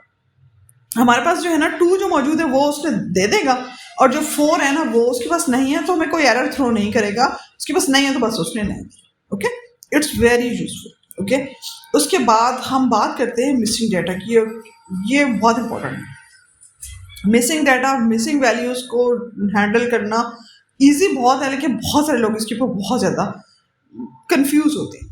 हमारे पास जो है ना 2 जो मौजूद है वो उसने दे देगा और जो 4 है ना वो उसके पास नहीं है, तो हमें कोई एरर थ्रो नहीं करेगा, उसके पास नहीं है तो बस उसने नहीं, okay. It's very useful, okay. उसके बाद हम बात करते हैं मिसिंग डाटा की, ये बहुत इंपॉर्टेंट है। मिसिंग डाटा, मिसिंग वैल्यूज को हैंडल करना इजी बहुत है, लेकिन बहुत सारे लोग इसके ऊपर बहुत ज़्यादा कंफ्यूज होते हैं।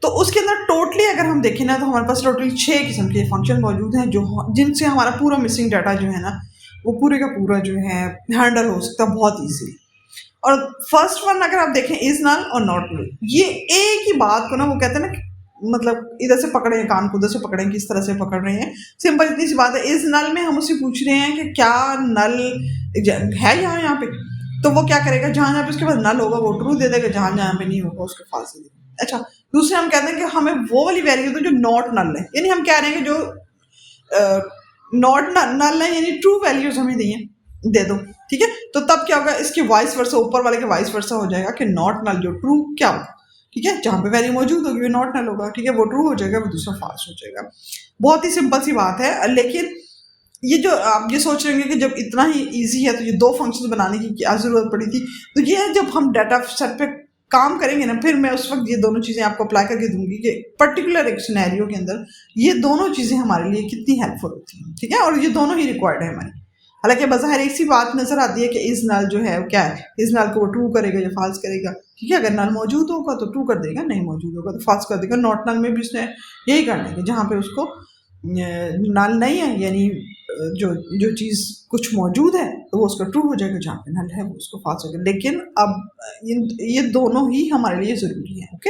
तो उसके अंदर टोटली अगर हम देखें ना तो हमारे पास टोटली 6 किस्म के फंक्शन मौजूद हैं जो जिनसे हमारा पूरा मिसिंग डाटा जो है ना वो पूरे का पूरा जो है हैंडल हो सकता है बहुत ईजीली। और फर्स्ट वन अगर आप देखें इज नल और नॉट नल, ये एक ही बात को ना वो कहते हैं ना मतलब इधर से पकड़े हैं कान को उधर से पकड़े हैं, किस तरह से पकड़ रहे हैं, सिंपल इतनी सी बात है। इज नल में हम उससे पूछ रहे हैं कि क्या नल है यहाँ पे, तो वो क्या करेगा, जहाँ जहाँ पे उसके पास नल होगा वो ट्रू दे देगा, जहाँ जहाँ पे नहीं होगा उसके फाल्स दे देगा। अच्छा, दूसरे हम कहते हैं कि हमें वो वाली वैल्यू दो जो नॉट नल है, यानी हम कह रहे हैं कि जो नॉट नल है यानी ट्रू वैल्यूज हमें दे दो, ठीक है। तो तब क्या होगा, इसके वाइस वर्सा, ऊपर वाले के वाइस वर्सा हो जाएगा कि नॉट नल जो ट्रू क्या होगा, ठीक है, जहाँ पे वैल्यू मौजूद होगी वो नॉट नल होगा, ठीक है, वो ट्रू हो जाएगा, वो दूसरा फॉल्स हो जाएगा। बहुत ही सिंपल सी बात है, लेकिन ये जो आप ये सोच रहे हैं कि जब इतना ही इजी है तो ये 2 फंक्शंस बनाने की क्या ज़रूरत पड़ी थी, तो ये जब हम डाटा सेट पे काम करेंगे ना फिर मैं उस वक्त ये दोनों चीज़ें आपको अप्लाई करके दूंगी कि पर्टिकुलर एक सिनेरियो के अंदर ये दोनों चीज़ें हमारे लिए कितनी हेल्पफुल होती हैं, ठीक है, और ये दोनों ही रिक्वायर्ड है हमारी। हालांकि बज़ाहिर एक सी बात नजर आती है कि इस नल जो है क्या है, इस नल को वो ट्रू करेगा या फॉल्स करेगा, ठीक है, अगर नल मौजूद होगा तो ट्रू कर देगा, नहीं मौजूद होगा तो फॉल्स कर देगा। नॉट नल में भी उसने यही करना है कि जहाँ पे उसको नल नहीं है यानी जो चीज़ कुछ मौजूद है तो वो उसका ट्रू हो जाएगा, जहाँ पे नल है वो उसको फॉल्स हो जाएगा। लेकिन अब ये दोनों ही हमारे लिए ज़रूरी है, ओके।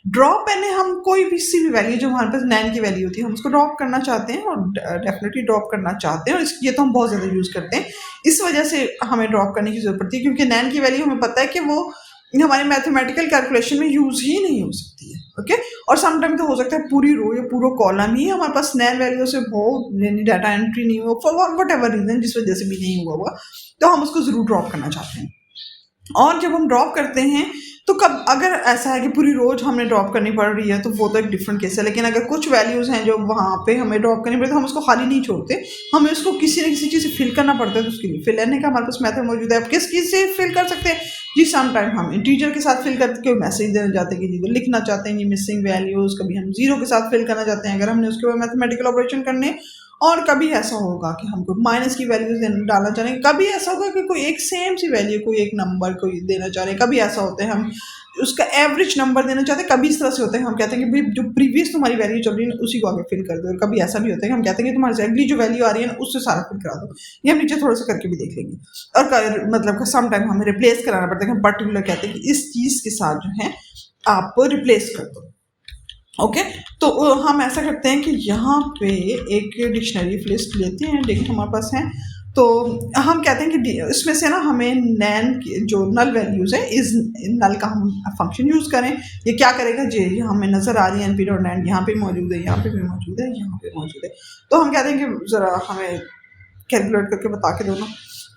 ड्रॉप यानी हम कोई भी सी भी वैल्यू जो हमारे पास नैन की वैल्यू होती है हम उसको ड्रॉप करना चाहते हैं और डेफिनेटली ड्रॉप करना चाहते हैं, और ये तो हम बहुत ज़्यादा यूज़ करते हैं, इस वजह से हमें ड्रॉप करने की ज़रूरत पड़ती है क्योंकि नैन की वैल्यू हमें पता है कि वो हमारे मैथमेटिकल कैलकुलेशन में यूज़ ही नहीं हो सकती है, ओके। और समटाइम तो हो सकता है पूरी रो या पूरा कॉलम ही हमारे पास नैन वैल्यू से हो, यानी डाटा एंट्री नहीं हो फॉर वट एवर रीजन, जिस वजह से भी नहीं हुआ तो हम उसको ज़रूर ड्रॉप करना चाहते हैं। और जब हम ड्रॉप करते हैं तो कब अगर ऐसा है कि पूरी रोज हमें ड्रॉप करनी पड़ रही है तो वो तो एक डिफरेंट केस है, लेकिन अगर कुछ वैल्यूज़ हैं जो वहाँ पे हमें ड्रॉप करनी पड़ती है तो हम उसको खाली नहीं छोड़ते, हमें उसको किसी न किसी चीज़ से फिल करना पड़ता है। तो उसके लिए फिल करने का हमारे पास मेथड मौजूद है। आप किस चीज़ से फिल कर सकते हैं जी? सम टाइम हम इंटीजर के साथ फिल करके कोई मैसेज देना चाहते हैं कि जी लिखना चाहते हैं, ये मिसिंग वैल्यूज़, कभी हम जीरो के साथ फिल करना चाहते हैं अगर हमने उसके बाद मैथमेटिकल ऑपरेशन करने, और कभी ऐसा होगा कि हमको माइनस की वैल्यूज डालना चाह रहे हैं, कभी ऐसा होगा कि कोई एक सेम सी वैल्यू कोई एक नंबर कोई देना चाह रहे हैं, कभी ऐसा होता है हम उसका एवरेज नंबर देना चाहते हैं, कभी इस तरह से होता है हम कहते हैं कि भाई जो प्रीवियस तुम्हारी वैल्यू चल रही है उसी को आगे फिल कर दो, और कभी ऐसा भी होता है कि हम कहते हैं कि तुम्हारे से अगली जो वैल्यू आ रही है ना उससे सारा फिल करा दो। ये हम नीचे थोड़ा सा करके भी देख लेंगे। और मतलब सम टाइम हमें रिप्लेस कराना पड़ता है, हम पर्टिकुलर कहते हैं कि इस चीज़ के साथ जो है आप रिप्लेस कर दो। ओके, तो हम ऐसा करते हैं कि यहाँ पे एक डिक्शनरी लिस्ट लेते हैं, देखिए हमारे पास है, तो हम कहते हैं कि इसमें से ना हमें नैन की जो नल वैल्यूज़ है इस नल का हम फंक्शन यूज़ करें। ये क्या करेगा जी, ये हमें नज़र आ रही है एनपी डॉट नैन, यहाँ पे मौजूद है, यहाँ पे भी मौजूद है, यहाँ पे मौजूद है। तो हम कहते हैं कि ज़रा हमें कैलकुलेट करके बता के दो ना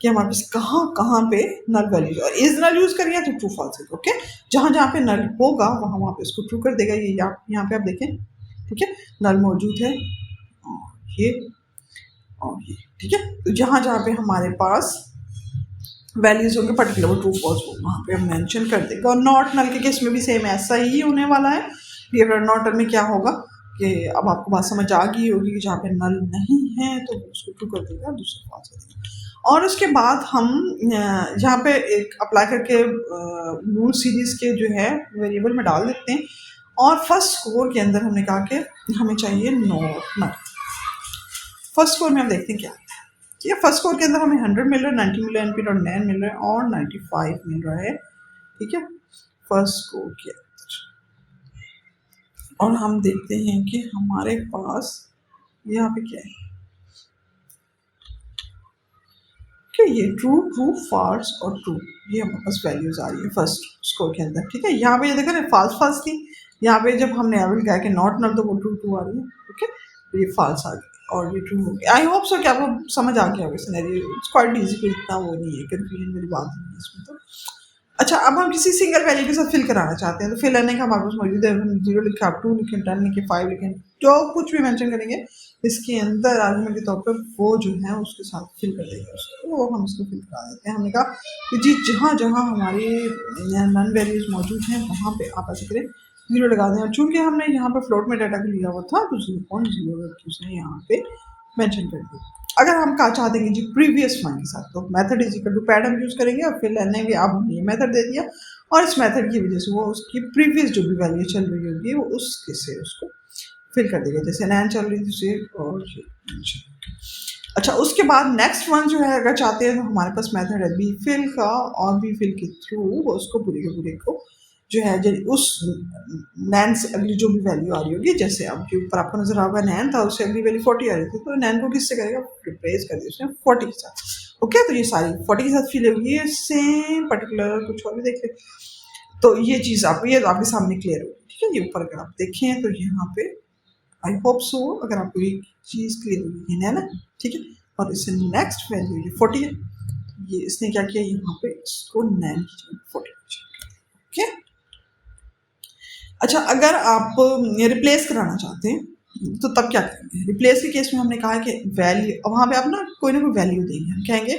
कि हमारे पास कहाँ कहाँ पे नल वैल्यूज, और इज नल यूज करिए तो ट्रू फॉल्स है। ओके, जहाँ जहाँ पे नल होगा वहाँ वहाँ पे इसको ट्रू कर देगा। ये यहाँ पे आप देखें, ठीक है, नल मौजूद है और ये और ये, ठीक है। तो जहाँ जहाँ पे हमारे पास वैल्यूज होंगे पर्टिकुलर ट्रू फॉल्स वो वहाँ पे हम मेंशन कर देगा। और नॉट नल के केस में भी सेम ऐसा ही होने वाला है। ये नॉट नल में क्या होगा कि अब आपको बात समझ आ गई होगी कि जहाँ पे नल नहीं है तो उसको ट्रू कर देगा, दूसरा फॉल्स कर देगा। और उसके बाद हम यहाँ पे एक अप्लाई करके रूल सीरीज के जो है वेरिएबल में डाल देते हैं। और फर्स्ट स्कोर के अंदर हमने कहा कि हमें चाहिए नॉट नल। फर्स्ट स्कोर में हम देखते हैं क्या आता है। ये फर्स्ट स्कोर के अंदर हमें 100 मिल रहा है, 90 मिल रहा है, एनपी डॉट नैन मिल रहा है और 95 मिल रहा है, ठीक है, फर्स्ट स्कोर के अंदर। और हम देखते हैं कि हमारे पास यहाँ पे क्या है कि ये ट्रू ट्रू फॉल्स और ट्रू, ये हमारे पास वैल्यूज आ रही है फर्स्ट स्कोर के अंदर, ठीक है। यहाँ पे ये देखो ना फॉल्स फॉल्स थी, यहाँ पे जब हमने एवरेज कहा कि नॉट नल तो वो ट्रू ट्रू आ रही है, ओके, तो ये फॉल्स आ गई और ये ट्रू हो गया। आई होप सो कि आपको समझ आ गया होगा सिनेरियो, इट्स क्वाइट इजी, कोई इतना वो नहीं है, कंफ्यूजन वाली बात नहीं है इसमें तो। अच्छा, अब हम किसी सिंगल वैल्यू के साथ फिल कराना चाहते हैं तो फिल करने का हमारे पास मौजूद है। हम 0 लिखे, आप 2 लिखें, 10 लिखें, 5 लिखें, जो कुछ भी मेंशन करेंगे इसके अंदर आर्गुमेंट के तौर पर वो जो है उसके साथ फिल कर देंगे उसको, वो हम इसको फिल करा देते हैं। हमने कहा कि जी जहाँ जहाँ हमारी नन वैल्यूज मौजूद हैं वहाँ पे आप ऐसे करें 0 लगा दें। और चूँकि हमने यहाँ पर फ्लोट में डाटा को लिया हुआ था तो 0.0 उसने यहाँ पे मेंशन कर दिया। अगर हम कहा चाहते हैं जी प्रीवियस वन के साथ तो method is equal to pad हम यूज़ करेंगे और फिर लेने के अब हमने ये मेथड दे दिया और इस मेथड की वजह से वो उसकी प्रीवियस जो भी वैल्यू चल रही होगी वो उसके से उसको फिल कर देगा, जैसे नैन चल रही थी और अच्छा, उसके बाद नेक्स्ट वन जो है अगर चाहते हैं तो हमारे पास मेथड है बी फिल का, और बी फिल के थ्रू उसको पूरे के पूरे को जो है उस नैन से अगली जो भी वैल्यू आ रही होगी, जैसे अब जो ऊपर आपको नजर आएगा नैन था उससे अगली वैल्यू 40 आ रही थी तो नैन को किससे करेगा, रिप्लेस कर दिया उसने 40 के साथ। ओके, तो ये सारी 40 के साथ फिल होगी, सेम पर्टिकुलर कुछ और भी देख ले तो ये चीज़ आपको ये आपके सामने क्लियर होगी, ठीक है। ये ऊपर अगर आप देखें तो यहाँ पे आई होप सो अगर आपको ये चीज़ क्लियर होगी है ना, ठीक है। और इससे नेक्स्ट वैल्यू ये 40 है, ये इसने क्या किया यहाँ पे इसको नैन की जगह 40 ओके। अच्छा, अगर आप रिप्लेस कराना चाहते हैं तो तब क्या करेंगे। रिप्लेस के केस में हमने कहा कि वैल्यू वहाँ पे आप ना कोई वैल्यू देंगे, हम कहेंगे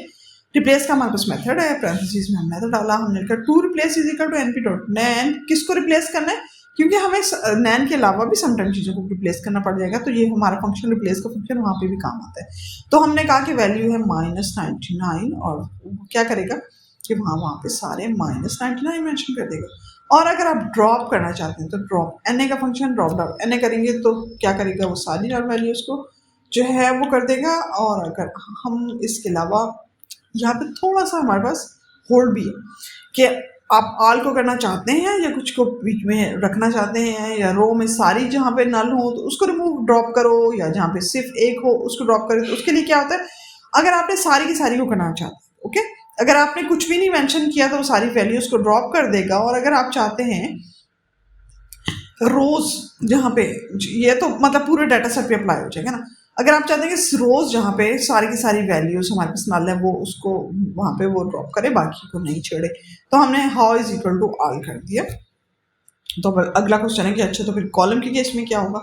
रिप्लेस का हमारे पास मेथड है, पैरेंथेसिस में हम मेथड डाला, हमने कहा to replace is equal to NP dot nan. किसको रिप्लेस करना है, क्योंकि हमें नैन के अलावा भी समटाइम चीज़ों को रिप्लेस करना पड़ जाएगा तो ये हमारा फंक्शन रिप्लेस का फंक्शन वहाँ पे भी काम आता है। तो हमने कहा कि वैल्यू है -99 और क्या करेगा कि वहाँ पे सारे -99 मेंशन कर देगा। और अगर आप ड्रॉप करना चाहते हैं तो ड्रॉप एन का फंक्शन ड्रॉप एन करेंगे तो क्या करेगा, वो सारी वैल्यूज को जो है वो कर देगा। और अगर हम इसके अलावा यहाँ पे थोड़ा सा हमारे पास होल्ड भी है कि आप आल को करना चाहते हैं या कुछ को बीच में रखना चाहते हैं, या रो में सारी जहाँ पे नल हो तो उसको रिमूव ड्रॉप करो, या जहाँ पे सिर्फ एक हो उसको ड्रॉप करो। तो उसके लिए क्या होता है, अगर आपने सारी की सारी को करना चाहते हैं ओके, अगर आपने कुछ भी नहीं मेंशन किया तो वो सारी वैल्यूज को ड्रॉप कर देगा। और अगर आप चाहते हैं रोज जहाँ पे ये तो मतलब पूरे डाटा सेट पे अप्लाई हो जाएगा ना, अगर आप चाहते हैं कि रोज़ जहाँ पे सारी की सारी वैल्यूज़ हमारे पास नल है वो उसको वहाँ पे वो ड्रॉप करे, बाकी को नहीं छेड़े, तो हमने how is equal to all कर दिया। तो अब अगला क्वेश्चन है कि अच्छा तो फिर कॉलम के केस में क्या होगा।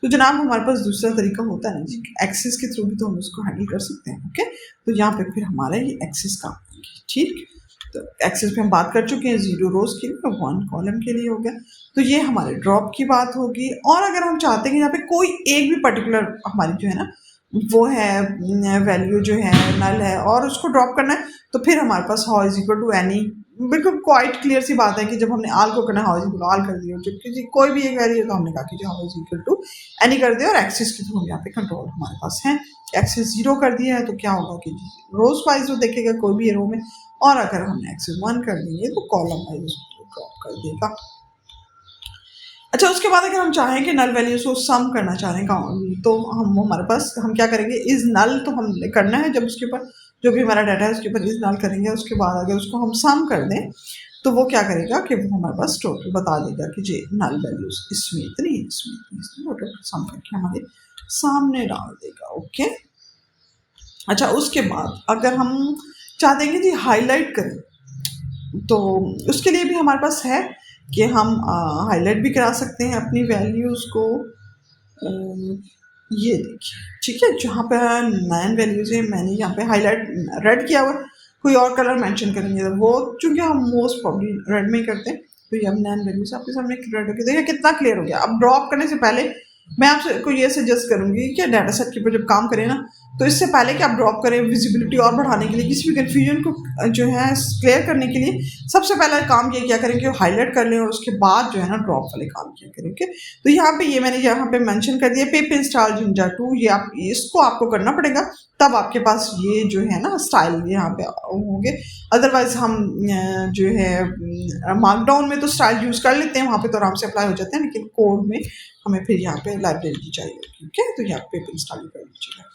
तो जनाब हमारे पास दूसरा तरीका होता है ना जी, एक्सेस के थ्रू भी तो हम उसको हैंडल कर सकते हैं। ओके, तो यहाँ पे फिर हमारा ये एक्सेस काम आएगी। ठीक, तो एक्सेस पे हम बात कर चुके हैं 0 रोज के लिए, तो 1 कॉलम के लिए हो गया। तो ये हमारे ड्रॉप की बात होगी। और अगर हम चाहते हैं कि यहाँ पे कोई एक भी पर्टिकुलर हमारी जो है ना वो है वैल्यू जो है नल है और उसको ड्रॉप करना है, तो फिर हमारे पास how is equal to any, बिल्कुल क्वाइट क्लियर सी बात है कि जब हमने आल को करना हाउ इज इक्वल आल कर दिया, जब किसी कोई भी एक वैल्यू है तो हमने कहा कि how is equal to any कर दिया। और एक्सिस के थ्रू हम यहाँ पे कंट्रोल हमारे पास है। एक्सिस 0 कर दिया है तो क्या होगा कि रोज वाइज वो देखेगा कोई भी रो में, और अगर हमने एक्सिस 1 कर दिए तो कॉलम वाइज ड्रॉप कर देगा। अच्छा, उसके बाद अगर हम चाहें कि नल वैल्यूज को सम करना चाह रहे हैं तो हम हमारे पास हम क्या करेंगे, इज नल तो हम करना है जब उसके ऊपर जो भी हमारा डाटा है उसके ऊपर इज नल करेंगे। उसके बाद अगर उसको हम सम कर दें तो वो क्या करेगा कि वो हमारे पास टोटल बता देगा कि जी नल वैल्यूज इसमें इतनी इसमें टोटल सम करके हमारे सामने डाल देगा। ओके, अच्छा उसके बाद अगर हम चाहते हैं कि जी हाईलाइट करें तो उसके लिए भी हमारे पास है कि हम हाईलाइट भी करा सकते हैं अपनी वैल्यूज़ को। ये देखिए, ठीक है, जहाँ पे 9 वैल्यूज़ है मैंने यहाँ पे हाईलाइट रेड किया हुआ है। कोई और कलर मेंशन करेंगे तो वो चूंकि हम मोस्ट प्रॉब्ली रेड में ही करते हैं, तो ये हम 9 वैल्यूज़ आपके सामने रेड होकर देखिए कितना क्लियर हो गया। अब ड्रॉप करने से पहले मैं आपसे को ये सजेस्ट करूंगी कि डाटा सेट के ऊपर जब काम करें ना, तो इससे पहले कि आप ड्रॉप करें विजिबिलिटी और बढ़ाने के लिए, किसी भी कन्फ्यूजन को जो है क्लियर करने के लिए सबसे पहला काम ये क्या करें कि हाईलाइट कर लें और उसके बाद जो है ना ड्रॉप वाले काम किया करें। ओके, तो यहाँ पे ये मैंने यहाँ पे मेंशन कर दिया पेप इंस्टॉल जिंजा 2, ये आप इसको आपको करना पड़ेगा, तब आपके पास ये जो है ना स्टाइल यहाँ पे होंगे। अदरवाइज हम जो है मार्कडाउन में तो स्टाइल यूज़ कर लेते हैं, वहाँ पे तो आराम से अप्लाई हो जाते हैं, लेकिन कोड में हमें फिर यहाँ पे लाइब्रेरी चाहिए। ठीक है, तो यहाँ पे इंस्टॉल कर लीजिएगा।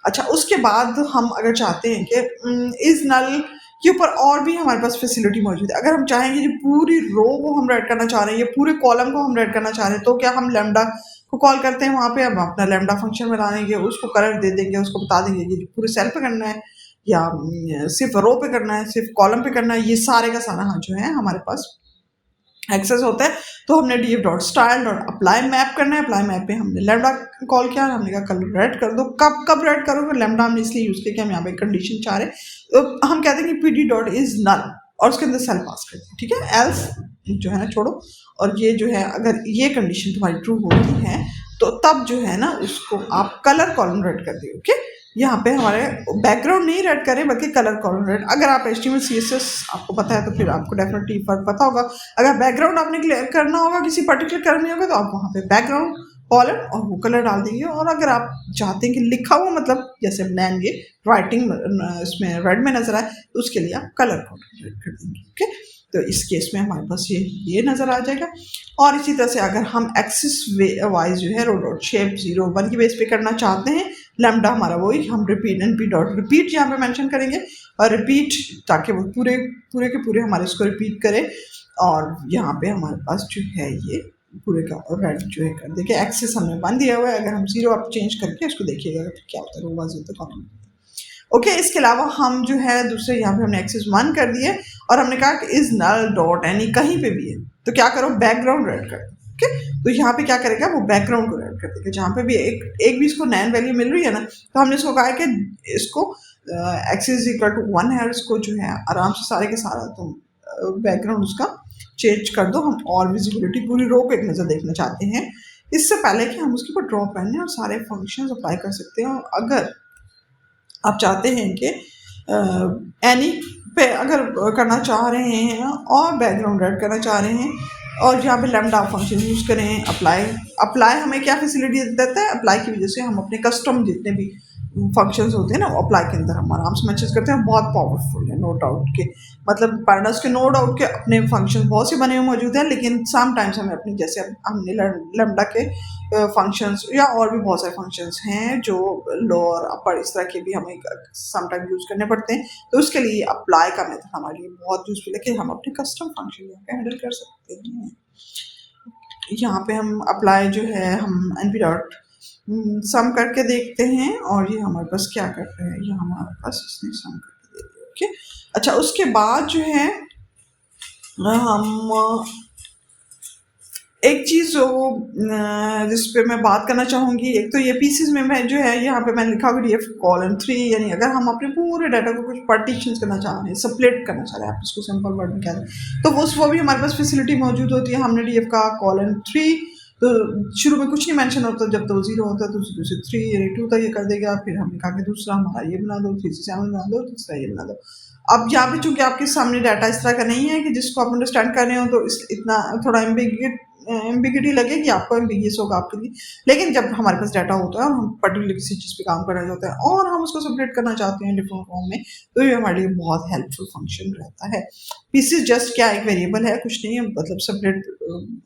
अच्छा, उसके बाद हम अगर चाहते हैं कि इस नल के ऊपर और भी हमारे पास फैसिलिटी मौजूद है, अगर हम चाहेंगे कि पूरी रो को हम रेड करना चाह रहे हैं या पूरे कॉलम को हम रेड करना चाह रहे हैं, तो क्या हम लैम्डा को कॉल करते हैं, वहाँ पे हम अपना लैम्डा फंक्शन बना देंगे, उसको कलर दे देंगे, उसको बता देंगे कि पूरे सेल पे करना है या सिर्फ रो पे करना है, सिर्फ कॉलम पे करना है। ये सारे का सारा जो है हमारे पास एक्सेस होता है। तो हमने df dot style dot apply map करना है, अप्लाई मैप पे हमने लैम्डा कॉल किया, हमने कहा कलर रेड कर दो। कब रेड करोगे, लैम्डा हमने इसलिए यूज़ किया कि हम यहाँ पे कंडीशन चाह रहे हैं, तो हम कहते हैं कि pd डॉट इज नल और उसके अंदर सेल पास करते हैं। ठीक है, एल्स जो है ना छोड़ो, और ये जो है अगर ये कंडीशन तुम्हारी ट्रू होती है तो तब जो है ना उसको आप कलर कॉलम रेड कर दिए। ओके, यहाँ पे हमारे बैकग्राउंड नहीं रेड करें बल्कि कलर कॉलम रेड। अगर आप HTML CSS आपको पता है तो फिर आपको डेफिनेटली फर्क पता होगा। अगर बैकग्राउंड आपने क्लियर करना होगा किसी पर्टिकुलर कलर में होगा तो आप वहाँ पे बैकग्राउंड कॉलम और वो कलर डाल देंगे। और अगर आप चाहते हैं कि लिखा हुआ मतलब जैसे नैन ये राइटिंग इसमें रेड में नजर आए तो उसके लिए आप कलर कॉलम रेड कर देंगे। ओके, तो इस केस में हमारे पास ये नज़र आ जाएगा। और इसी तरह से अगर हम एक्सिस वाइज जो है रो डॉट शेप 0 1 की बेस पे करना चाहते हैं, लैम्डा हमारा वही हम रिपीट एनपी डॉट रिपीट यहाँ पे मेंशन करेंगे और रिपीट ताकि वो पूरे पूरे के पूरे हमारे इसको रिपीट करे। और यहाँ पे हमारे पास जो है ये पूरे का रेड जो है कर देखिए एक्सेस हमने 1 दिया हुआ है। अगर हम 0 आप चेंज करके उसको देखिएगा तो क्या होता है, रो वाइज होता है कॉलम। ओके, इसके अलावा हम जो है दूसरे यहाँ पे हमने एक्सेस 1 कर दिए और हमने कहा कि इज नल डॉट एनी कहीं पे भी है तो क्या करो बैकग्राउंड रेड कर। ओके, तो यहाँ पे क्या करेगा वो बैकग्राउंड को रेड कर देगा। जहाँ पे भी एक भी इसको नैन वैल्यू मिल रही है ना, तो हमने इसको कहा कि इसको एक्सेस इक्वल टू 1 है, इसको जो है आराम से सारे के सारा तुम बैकग्राउंड उसका चेंज कर दो। हम और विजिबिलिटी पूरी रो को एक नज़र देखना चाहते हैं इससे पहले कि हम उसके ऊपर ड्रॉ पहने और सारे फंक्शंस अप्लाई कर सकते हैं। और अगर आप चाहते हैं कि एनी पे अगर करना चाह रहे हैं और बैकग्राउंड रेड करना चाह रहे हैं और यहाँ पे लैम्डा फंक्शन यूज़ करें, अप्लाई हमें क्या फैसिलिटी देता है, अप्लाई की वजह से हम अपने कस्टम जितने भी फंक्शंस होते हैं ना अप्लाई के अंदर हम आराम से मैचेस करते हैं। बहुत पावरफुल है, नो डाउट के मतलब पैराडाइज के नो डाउट के अपने फंक्शन बहुत से बने हुए मौजूद हैं, लेकिन सम टाइम्स हमें अपनी जैसे हमने लैम्डा के फंक्शंस या और भी बहुत सारे फंक्शंस हैं जो लोअर अपर इस तरह के भी हमें सम टाइम यूज़ करने पड़ते हैं। तो उसके लिए अप्लाई का मेथड हमारे लिए बहुत यूजफुल है कि हम अपने कस्टम फंक्शन यहाँ पे हैंडल कर सकते हैं। यहाँ पे हम अप्लाई जो है हम np डॉट सम करके देखते हैं और ये हमारे पास क्या करते हैं, ये हमारे पास इसने सम करके दे दिया। ओके, अच्छा उसके बाद जो है हम एक चीज़ जो जिस पे मैं बात करना चाहूँगी, एक तो ये पीसेस में मैं जो है यहाँ पे मैंने लिखा हुआ DF कॉलन 3, यानी अगर हम अपने पूरे डाटा को कुछ पार्टीशंस करना चाह रहे हैं, स्प्लिट करना चाह रहे हैं, आप इसको सिंपल वर्ड में कह रहे हैं, तो वो भी हमारे पास फैसिलिटी मौजूद होती है। हमने DF का कॉलन 3, तो शुरू में कुछ नहीं मेंशन होता, जब तो 0 होता है तो 0 से 3 यानी 2 तक ये कर देगा। फिर हमने कहा कि दूसरा हमारा ये बना दो, 3 से 7 बना दो, तीसरा ये बना दो। अब यहाँ पे चूंकि आपके सामने डाटा इस तरह का नहीं है कि जिसको आप अंडरस्टैंड कर रहे हो, तो इतना थोड़ा एम्बिगिटी लगेगी आपको, एम्बिगियस होगा आपके लिए। लेकिन जब हमारे पास डाटा होता है और हम पर्टिकुलर किसी चीज़ पे काम करना चाहते हैं और हम उसको सेपरेट करना चाहते हैं डिफरेंट फॉर्म में, तो ये हमारे लिए बहुत हेल्पफुल फंक्शन रहता है। पीसेस जस्ट क्या एक वेरिएबल है, कुछ नहीं है, मतलब सेपरेट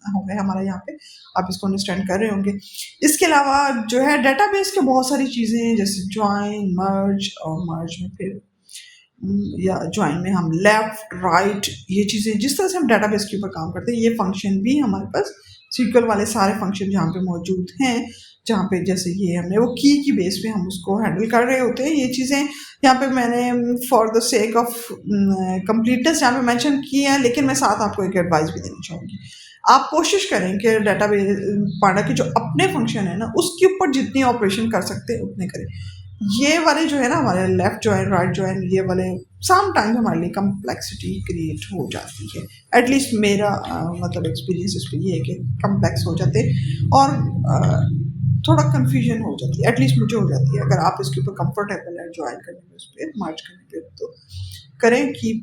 हो गया हमारा यहाँ पे, आप इसको अंडरस्टैंड कर रहे होंगे। इसके अलावा जो है डेटाबेस के बहुत सारी चीज़ें हैं, जैसे ज्वाइन, मर्ज, और मर्ज में फिर या ज्वाइन में हम लेफ्ट राइट, ये चीज़ें जिस तरह से हम डाटाबेस के ऊपर काम करते हैं, ये फंक्शन भी हमारे पास SQL वाले सारे फंक्शन जहाँ पे मौजूद हैं, जहाँ पे जैसे ये हमने वो की बेस पे हम उसको हैंडल कर रहे होते हैं। ये चीज़ें यहाँ पे मैंने for the sake of completeness यहाँ पे मेंशन की है, लेकिन मैं साथ आपको एक एडवाइस भी देना चाहूँगी। आप कोशिश करें कि डाटाबेस पांडा के जो अपने फंक्शन है ना, उसके ऊपर जितनी ऑपरेशन कर सकते हैं उतने करें। ये वाले जो है ना हमारे लेफ्ट ज्वाइन, राइट ज्वाइन, ये वाले सम टाइम्स हमारे लिए कम्प्लेक्सिटी क्रिएट हो जाती है। एटलीस्ट मेरा मतलब एक्सपीरियंस इस पर ये है कि कम्प्लेक्स हो जाते और थोड़ा कन्फ्यूजन हो जाती है, एटलीस्ट मुझे हो जाती है। अगर आप इसके ऊपर कंफर्टेबल है ज्वाइन करने में, उस पर मर्ज करने पे, तो करें कि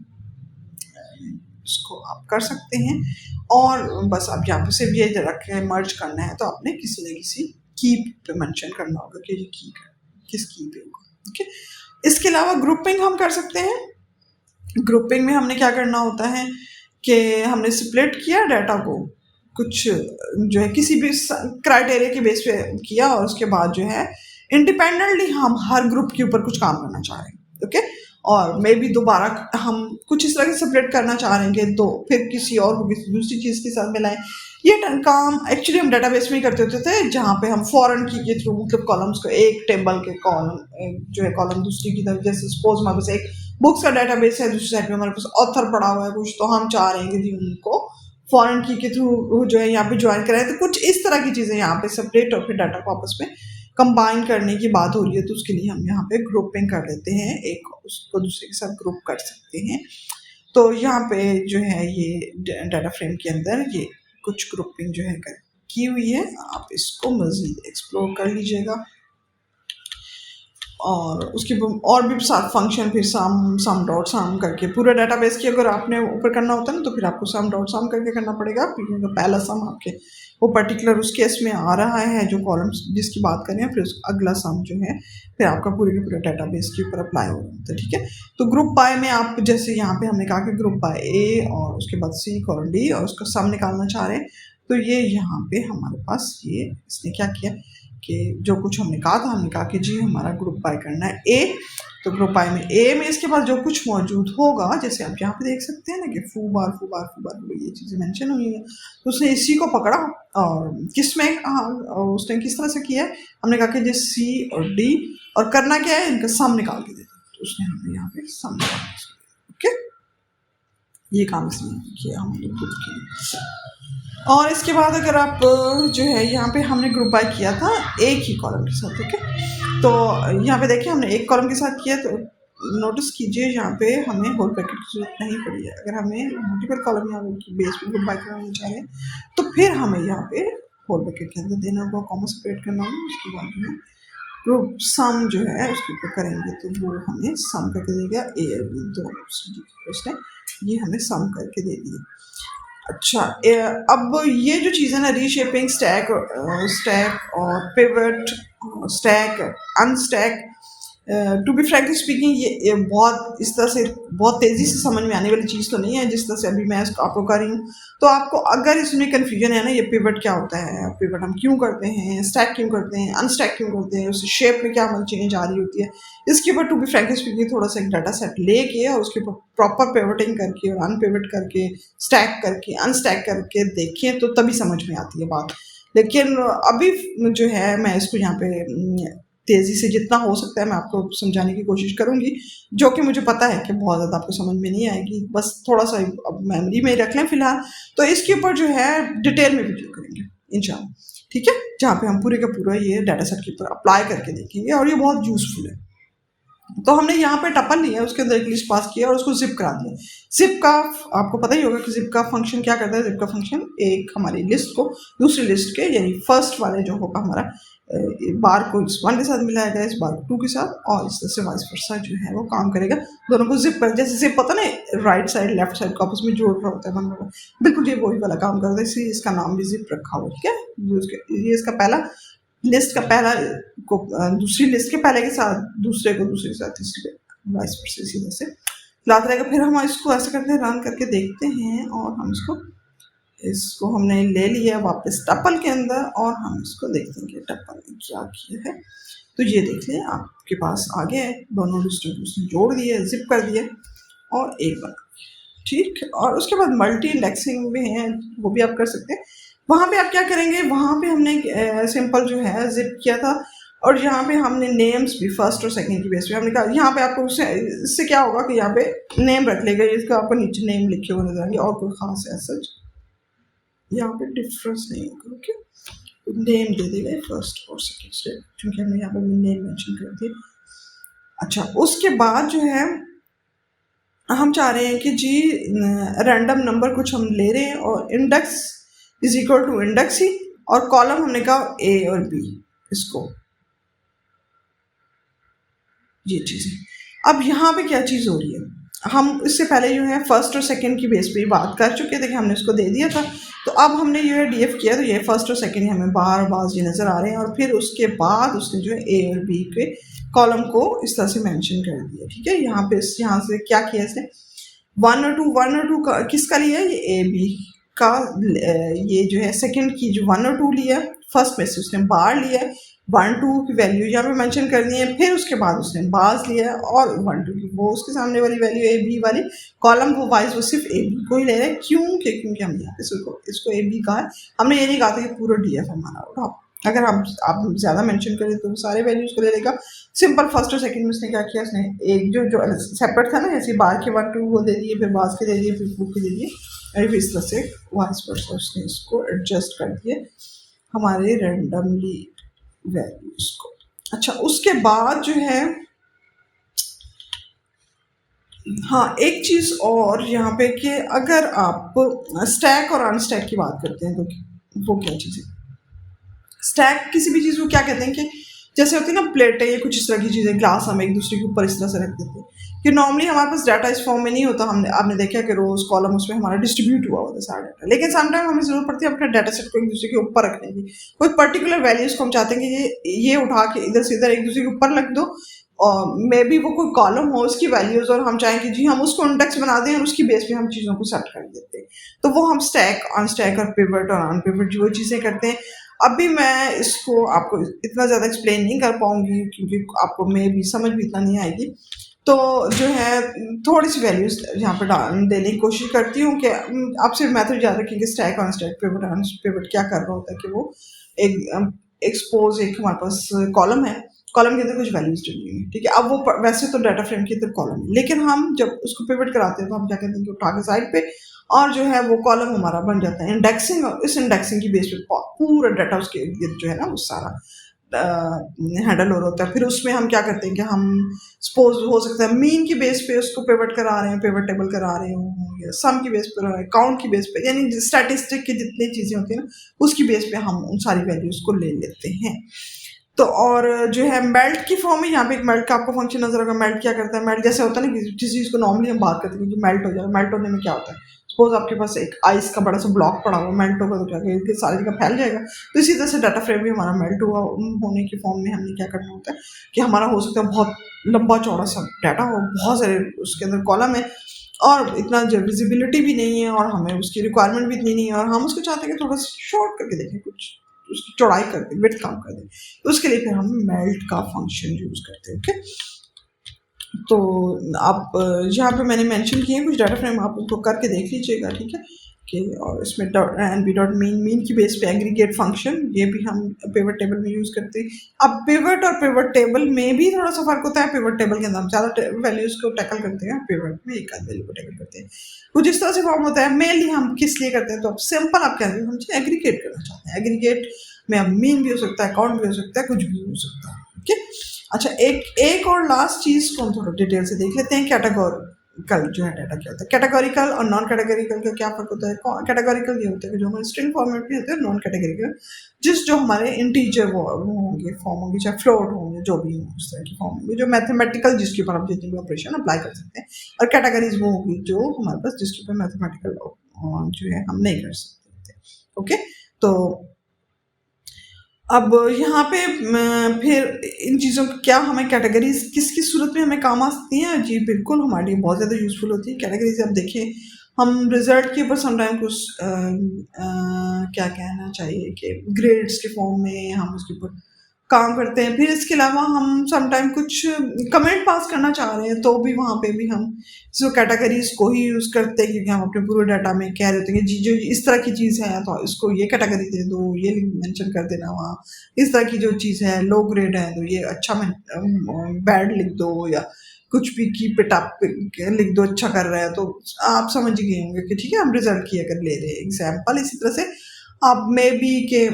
उसको आप कर सकते हैं। और बस आप यहाँ पे सिर्फ ये रखें मर्ज करना है, तो आपने किसी न किसी की पे मेंशन करना होगा कि ये की किस की पे होगा। ओके, इसके अलावा ग्रुपिंग हम कर सकते हैं। ग्रुपिंग में हमने क्या करना होता है कि हमने स्प्लिट किया डाटा को, कुछ जो है किसी भी क्राइटेरिया के बेस पे किया, और उसके बाद जो है इंडिपेंडेंटली हम हर ग्रुप के ऊपर कुछ काम करना चाह रहे हैं। ओके, और मे भी दोबारा हम कुछ इस तरह से सेपरेट करना चाह रहे हैं तो फिर किसी और को किसी दूसरी चीज़ के साथ मिलाएं। ये काम एक्चुअली हम डाटाबेस में ही करते होते थे, जहाँ पे हम फॉरेन की के थ्रू मतलब कॉलम्स को, एक टेबल के कॉलम जो है कॉलम दूसरी की तरफ, जैसे सपोज हमारे पास एक बुक्स का डाटाबेस है, दूसरी साइड पे हमारे पास ऑथर पड़ा हुआ है कुछ, तो हम चाह रहे हैं कि जी उनको फॉरेन की के थ्रू जो है यहाँ पे ज्वाइन कराएं, तो कुछ इस तरह की चीज़ें यहाँ पे सेपरेट और फिर डाटा को आपस में कंबाइन करने की बात हो रही है, तो उसके लिए हम यहाँ पे ग्रुपिंग कर लेते हैं, एक उसको दूसरे के साथ ग्रुप कर सकते हैं। तो यहाँ पे जो है ये डाटा फ्रेम के अंदर ये कुछ ग्रुपिंग जो है की हुई है, आप इसको मज़ीद एक्सप्लोर कर लीजिएगा। और उसके और भी साथ फंक्शन, फिर सम डॉट सम करके पूरे डाटाबेस की अगर आपने ऊपर करना होता है ना, तो फिर आपको सम डॉट सम करके करना पड़ेगा, क्योंकि पहला सम आपके वो पर्टिकुलर उस केस में आ रहा है जो कॉलम्स जिसकी बात करें, फिर अगला सम जो है फिर आपका पूरे के पूरे डाटाबेस के ऊपर अप्लाई हो रहा है। ठीक है, तो ग्रुप बाय में आप जैसे यहाँ पे हमने कहा कि ग्रुप बाय ए और उसके बाद सी और डी और उसका सम निकालना चाह रहे हैं, तो ये यहाँ पे हमारे पास ये इसने क्या किया कि जो कुछ हमने कहा था, हमने कहा कि जी हमारा ग्रुप बाय करना है ए, तो ग्रुप बाय में ए में इसके बाद जो कुछ मौजूद होगा, जैसे आप यहाँ पे देख सकते हैं ना कि फू बार फू बार फू बार ये चीज़ें मेंशन हुई है, तो उसने इसी को पकड़ा और किस में उसने किस तरह से किया है, हमने कहा कि जी सी और डी, और करना क्या है, इनका सम निकाल के देते, तो उसने हमें यहाँ पे सम निकाल के। ओके, ये काम इसने किया हमने ग्रुप किया। और इसके बाद अगर आप जो है यहाँ पे हमने ग्रुप बाय किया था एक ही कॉलम के साथ। ओके, तो यहाँ पे देखिए हमने एक कॉलम के साथ किया, तो नोटिस कीजिए यहाँ पे हमें होल ब्रैकेट की जरूरत नहीं पड़ी है। अगर हमें मल्टीपल कॉलम यहाँ बेस पे ग्रुप बाय कराना चाह रहे हैं, तो फिर हमें यहाँ पे होल ब्रैकेट के अंदर देना होगा, कॉमा सेपरेट करना होगा, उसके बाद में ग्रुप सम जो है उसके ऊपर करेंगे, तो वो हमें सम करके देगा ए बी दोनों, उसने ये हमें सम करके दे दिया। अच्छा, अब ये जो चीज़ है ना, रीशेपिंग, स्टैक और pivot, stack, unstack, to be frankly speaking ये बहुत इस तरह से बहुत तेज़ी से समझ में आने वाली चीज़ तो नहीं है जिस तरह से अभी मैं इसको आपको कर रही हूँ। तो आपको अगर इसमें कन्फ्यूजन है ना, ये पिवट क्या होता है, पिवट हम क्यों करते हैं, स्टैक क्यों करते हैं, अनस्टैक क्यों करते हैं, उससे शेप में क्या हमारी चेंज आ रही होती है, इसके ऊपर टू बी फ्रैंकली स्पीकिंग थोड़ा सा एक डाटा सेट लेके और उसके ऊपर प्रॉपर पिवटिंग करके और अनपिवट करके, स्टैक करके, अनस्टैक करके देखें तो तभी समझ में आती है बात। लेकिन अभी जो है मैं इसको यहाँ पे तेज़ी से जितना हो सकता है मैं आपको समझाने की कोशिश करूँगी, जो कि मुझे पता है कि बहुत ज़्यादा आपको समझ में नहीं आएगी, बस थोड़ा-सा अब मेमोरी में ही रख लें फ़िलहाल। तो इसके ऊपर जो है डिटेल में वीडियो करेंगे इंशाल्लाह, ठीक है? जहाँ पे हम पूरे का पूरा ये डाटा सेट के ऊपर अप्लाई करके देखेंगे और ये बहुत यूज़फुल है। तो हमने यहाँ पे टपल लिया, उसके अंदर एक लिस्ट पास किया और उसको ज़िप करा दिया। ज़िप का आपको पता ही होगा कि ज़िप का फंक्शन क्या करता है। ज़िप का फंक्शन एक हमारी लिस्ट को दूसरी लिस्ट के यानी फर्स्ट वाले जो होगा हमारा बार को इस 1 के साथ मिलाएगा, इस बार को 2 के साथ और इस तरह से वाइस वर्सा जो है वो काम करेगा। दोनों को ज़िप कर, जैसे ज़िप होता है ना राइट साइड लेफ्ट साइड को आपस में जोड़ रहा होता है बंद होगा, बिल्कुल ये वही वाला काम करता है, इसलिए इसका नाम भी ज़िप रखा हुआ है, ठीक है? ये इसका पहला लिस्ट का पहला को दूसरी लिस्ट के पहले के साथ दूसरे को दूसरे के साथ तीसरे पे वाइस वर्सा इसी तरह से लाता रहेगा। फिर हम इसको ऐसे करते हैं, रन करके देखते हैं और हम इसको हमने ले लिया वापस टपल के अंदर और हम इसको देखते हैं कि टपल ने क्या किया है। तो ये देख लें आपके पास आ गया है, दोनों लिस्टों को उसने जोड़ दिए, ज़िप कर दिए और एक बना, ठीक। और उसके बाद मल्टी इंडेक्सिंग भी है, वो भी आप कर सकते हैं। वहाँ पे आप क्या करेंगे, वहाँ पे हमने सिंपल जो है ज़िप किया था और यहाँ पे हमने नेम्स भी फर्स्ट और सेकंड की बेस पे हमने कहा यहाँ पे आपको इससे क्या होगा कि यहाँ पे नेम रख लेगा, इसका आपको नीचे नेम लिखे हुए नजर आएंगे और कोई खास ऐसा यहाँ पे डिफरेंस नहीं होगा, ओके। नेम दे देगा फर्स्ट और सेकंड से, क्योंकि हमने यहाँ पे नेम मेंशन कर दिया। अच्छा, उसके बाद जो है हम चाह रहे हैं कि जी रैंडम नंबर कुछ हम ले रहे हैं और index is equal to index ही और कॉलम हमने कहा ए और बी, इसको ये चीज़ें। अब यहाँ पे क्या चीज़ हो रही है, हम इससे पहले जो है फर्स्ट और सेकंड की बेस पे ही बात कर चुके थे कि हमने इसको दे दिया था। तो अब हमने जो है डीएफ किया, तो ये फर्स्ट और सेकंड हमें बार बार ये नज़र आ रहे हैं और फिर उसके बाद उसने जो है ए और बी के कॉलम को इस तरह से मेंशन कर दिया, ठीक है। यहाँ पे यहाँ से क्या किया इसने, 1 और 2 का किसका लिया है, ये ए बी का, ये जो है सेकंड की जो 1 और 2 लिया, फर्स्ट में से उसने बार लिया है, 1 2 की वैल्यू यहाँ पे मेंशन करनी है, फिर उसके बाद उसने बार्स लिया है और 1 2 की वो उसके सामने वाली वैल्यू ए बी वाली कॉलम वो वाइज वो सिर्फ ए बी को ही ले रहे हैं। क्योंकि हम यहाँ पे इसको ए बी कहा है, हमने ये नहीं कहा था कि पूरा डी एफ हमारा होगा। अगर हम आप ज़्यादा मेंशन करें तो सारे वैल्यूज को ले लेगा। सिंपल फर्स्ट और सेकंड में उसने क्या किया, उसने एक जो सेपरेट था ना, जैसे बार के 1 2 वो दे दिए, फिर बार्स के दे दिए, फिर 2 के दे दिए और फिर इस तरह से वाइस वर्सा उसने इसको एडजस्ट कर दिए हमारे रैंडमली वैल्यूज को। अच्छा, उसके बाद जो है हाँ एक चीज़ और यहाँ पे कि अगर आप स्टैक और अनस्टैक की बात करते हैं तो वो क्या चीज़ है। स्टैक किसी भी चीज़ को क्या कहते हैं कि जैसे होती है ना प्लेटें या कुछ इस तरह की चीज़ें, ग्लास हम एक दूसरे के ऊपर इस तरह से रख देते हैं कि नॉर्मली हमारे पास डाटा इस फॉर्म में नहीं होता। हमने आपने देखा कि रोज कॉलम उसमें हमारा डिस्ट्रीब्यूट हुआ होता है सारा डाटा, लेकिन समटाइम हमें जरूरत पड़ती है अपने डाटा सेट को एक दूसरे के ऊपर रखने की। कोई पर्टिकुलर वैल्यूज को हम चाहते हैं कि ये उठा के इधर से इधर एक दूसरे के ऊपर रख दो और मे बी वो कोई कॉलम हो उसकी वैल्यूज और हम चाहें कि जी हम उसको इंडेक्स बना दें और उसकी बेस पे हम चीज़ों को सेट कर देते हैं। तो वो हम स्टैक अनस्टैक और पिवट और अनपिवट वो चीज़ें करते हैं। अभी मैं इसको आपको इतना ज़्यादा एक्सप्लेन नहीं कर पाऊंगी क्योंकि आपको मे भी समझ भी इतना नहीं आएगी। तो जो है थोड़ी सी वैल्यूज यहाँ पर देने की कोशिश करती हूँ कि आप सिर्फ मैथड याद रखेंगे स्टैक अनस्टैक पिवट अनपिवट क्या कर रहा होता है कि वो एक एक्सपोज एक हमारे पास कॉलम है, कॉलम के अंदर कुछ वैल्यूज डली हुई है, ठीक है। अब वो वैसे तो डाटा फ्रेम के अंदर कॉलम है, लेकिन हम जब उसको पिवट कराते हैं तो हम क्या कहते हैं कि उठा के साइड पे और जो है वो कॉलम हमारा बन जाता है इंडेक्सिंग, और इस इंडेक्सिंग की बेस पे पूरा डाटा उसके इर्द गिर्द जो है ना वो सारा हैंडल हो रहा होता है। फिर उसमें हम क्या करते हैं कि हम सपोज हो सकता है मीन की बेस पे उसको पिवट करा रहे हैं, पिवट टेबल करा रहे हो या सम की बेस पे करा रहे हैं, काउंट की बेस पे, यानी स्टैटिस्टिक की जितनी चीज़ें होती हैं ना उसकी बेस पे हम उन सारी वैल्यूज को ले लेते हैं। तो और जो है मेल्ट की फॉर्म में यहाँ पे एक मेल्ट का आपको फंक्शन नजर आएगा। मेल्ट क्या करता है, मेल्ट जैसे होता है ना कि जिस चीज़ को नॉर्मली हम बात करते हैं कि मेल्ट हो जाए, मेल्ट होने में क्या होता है, सपोज आपके पास एक आइस का बड़ा सा ब्लॉक पड़ा हुआ, मेल्ट होगा तो क्या कि सारी जगह फैल जाएगा। तो इसी तरह से डाटा फ्रेम भी हमारा मेल्ट हुआ होने की फॉर्म में हमने क्या करना होता है कि हमारा हो सकता है बहुत लंबा चौड़ा सा डाटा हो, बहुत सारे उसके अंदर कॉलम है और इतना जो विजिबिलिटी भी नहीं है और हमें उसकी रिक्वायरमेंट भी इतनी नहीं है और हम उसको चाहते हैं कि थोड़ा शॉर्ट करके देखें, कुछ उसकी चौड़ाई कर दें, विड्थ कम कर दें। तो उसके लिए फिर हम मेल्ट का फंक्शन यूज़ करते हैं, ओके। तो आप यहाँ पे मैंने मेंशन किए हैं कुछ डाटा फ्रेम, आप उनको करके देख लीजिएगा, ठीक है। कि और इसमें N P dot mean mean की बेस पे एग्रीगेट फंक्शन ये भी हम पिवट टेबल में यूज़ करते हैं। अब पिवट और पिवट टेबल में भी थोड़ा सा फर्क होता है। पिवट टेबल के अंदर हम ज़्यादा वैल्यूज़ को टैकल करते हैं, पिवट में एक आध वैल्यू को टैकल करते हैं। कुछ इस तरह से फॉर्म होता है। मेनली हम किस लिए करते हैं, तो अब सिंपल आप कह रहे हैं हम एग्रीगेट करना चाहते हैं। एग्रीगेट में अब मीन भी हो सकता है, काउंट भी हो सकता है, कुछ भी हो सकता है। ओके, अच्छा एक एक और लास्ट चीज़ को हम थोड़ा डिटेल से देख लेते हैं। कैटेगोरिकल जो है डाटा क्या होता है। कैटेगोरिकल और नॉन कैटेगोरिकल का क्या फ़र्क होता है। कैटेगोरिकल ये होता है कि जो हमारे स्ट्रिंग फॉर्मेट में होते हैं। नॉन कैटेगोरिकल जो हमारे इंटीजर वो होंगे, फॉर्म होंगे, चाहे फ्लोट होंगे, जो भी हों उस तरह की फॉर्म होंगे, जो मैथमेटिकल जिसके ऊपर आप जितनी भी ऑपरेशन अप्लाई कर सकते हैं। और कैटेगरीज वो होगी जो हमारे पास जिसके ऊपर मैथमेटिकल जो है हम नहीं कर सकते। ओके, तो अब यहाँ पे फिर इन चीज़ों की क्या हमें कैटेगरीज किस किस सूरत में हमें काम आ सकती हैं। जी बिल्कुल, हमारे लिए बहुत ज़्यादा यूज़फुल होती है कैटेगरीज। अब देखें, हम रिजल्ट के ऊपर समटाइम कुछ क्या कहना चाहिए कि ग्रेड्स के फॉर्म में हम उसके ऊपर काम करते हैं। फिर इसके अलावा हम समटाइम कुछ कमेंट पास करना चाह रहे हैं तो भी वहाँ पे भी हम जो कैटेगरीज को ही यूज़ करते हैं, क्योंकि हम अपने पूरे डाटा में कह रहे होते हैं कि जी जो इस तरह की चीज़ है तो इसको ये कैटेगरी दे दो, ये मेंशन कर देना। वहाँ इस तरह की जो चीज़ है लो ग्रेड है तो ये अच्छा बैड लिख दो, या कुछ भी कीप इट अप लिख दो अच्छा कर रहा है। तो आप समझ गए होंगे कि ठीक है, हम रिजल्ट की अगर ले रहे हैं एग्जाम्पल। इसी तरह से आप में भी के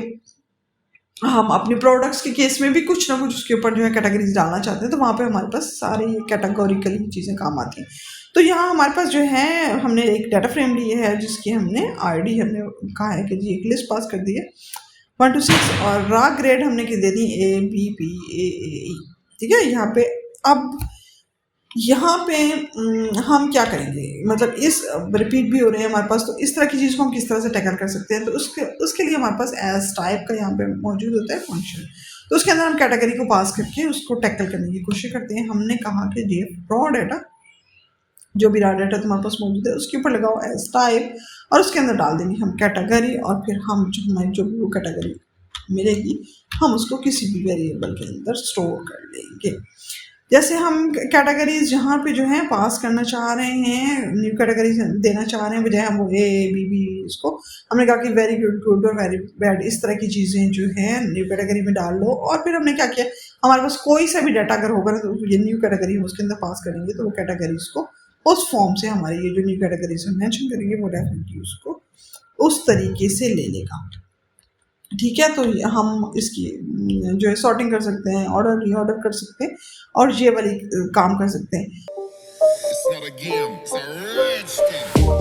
हम अपने प्रोडक्ट्स के केस में भी कुछ ना कुछ उसके ऊपर जो है कैटेगरीज डालना चाहते हैं, तो वहाँ पे हमारे पास सारी कैटेगोरिकली चीज़ें काम आती हैं। तो यहाँ हमारे पास जो है हमने एक डाटा फ्रेम ली है जिसकी हमने आईडी हमने कहा है कि जी एक लिस्ट पास कर दी है 1 to 6, और रा ग्रेड हमने की दे दी ABPAAE। ठीक है, यहाँ पे अब यहाँ पे हम क्या करेंगे, मतलब इस रिपीट भी हो रहे हैं हमारे पास, तो इस तरह की चीज़ को हम किस तरह से टैकल कर सकते हैं। तो उसके उसके लिए हमारे पास एज टाइप का यहाँ पे मौजूद होता है फंक्शन। तो उसके अंदर हम कैटेगरी को पास करके उसको टैकल करने की कोशिश करते हैं। हमने कहा कि ये रॉ डाटा, जो भी रॉ डाटा तुम्हारे पास मौजूद है उसके ऊपर लगाओ एज टाइप, और उसके अंदर डाल देंगे हम कैटेगरी, और फिर हम जो हमारी जो भी वो कैटेगरी मिलेगी हम उसको किसी भी वेरिएबल के अंदर स्टोर कर लेंगे। जैसे हम कैटेगरीज जहाँ पे जो है पास करना चाह रहे हैं, न्यू कैटेगरीज देना चाह रहे हैं, बजाय हम वो ABB इसको हमने कहा कि वेरी गुड, गुड और वेरी बैड, इस तरह की चीज़ें जो है न्यू कैटेगरी में डाल लो। और फिर हमने क्या किया, हमारे पास कोई सा भी डाटा अगर होगा ना तो ये न्यू कैटेगरी हम उसके अंदर पास करेंगे, तो वो कैटेगरीज को उस फॉर्म से हमारी ये जो न्यू कैटेगरीज हम मैंशन करेंगे वो डेफिनेटली उसको उस तरीके से ले लेगा। ठीक है, तो हम इसकी जो है सॉर्टिंग कर सकते हैं, ऑर्डर रीऑर्डर कर सकते हैं, और ये वाली काम कर सकते हैं। It's not a game, it's a rich thing.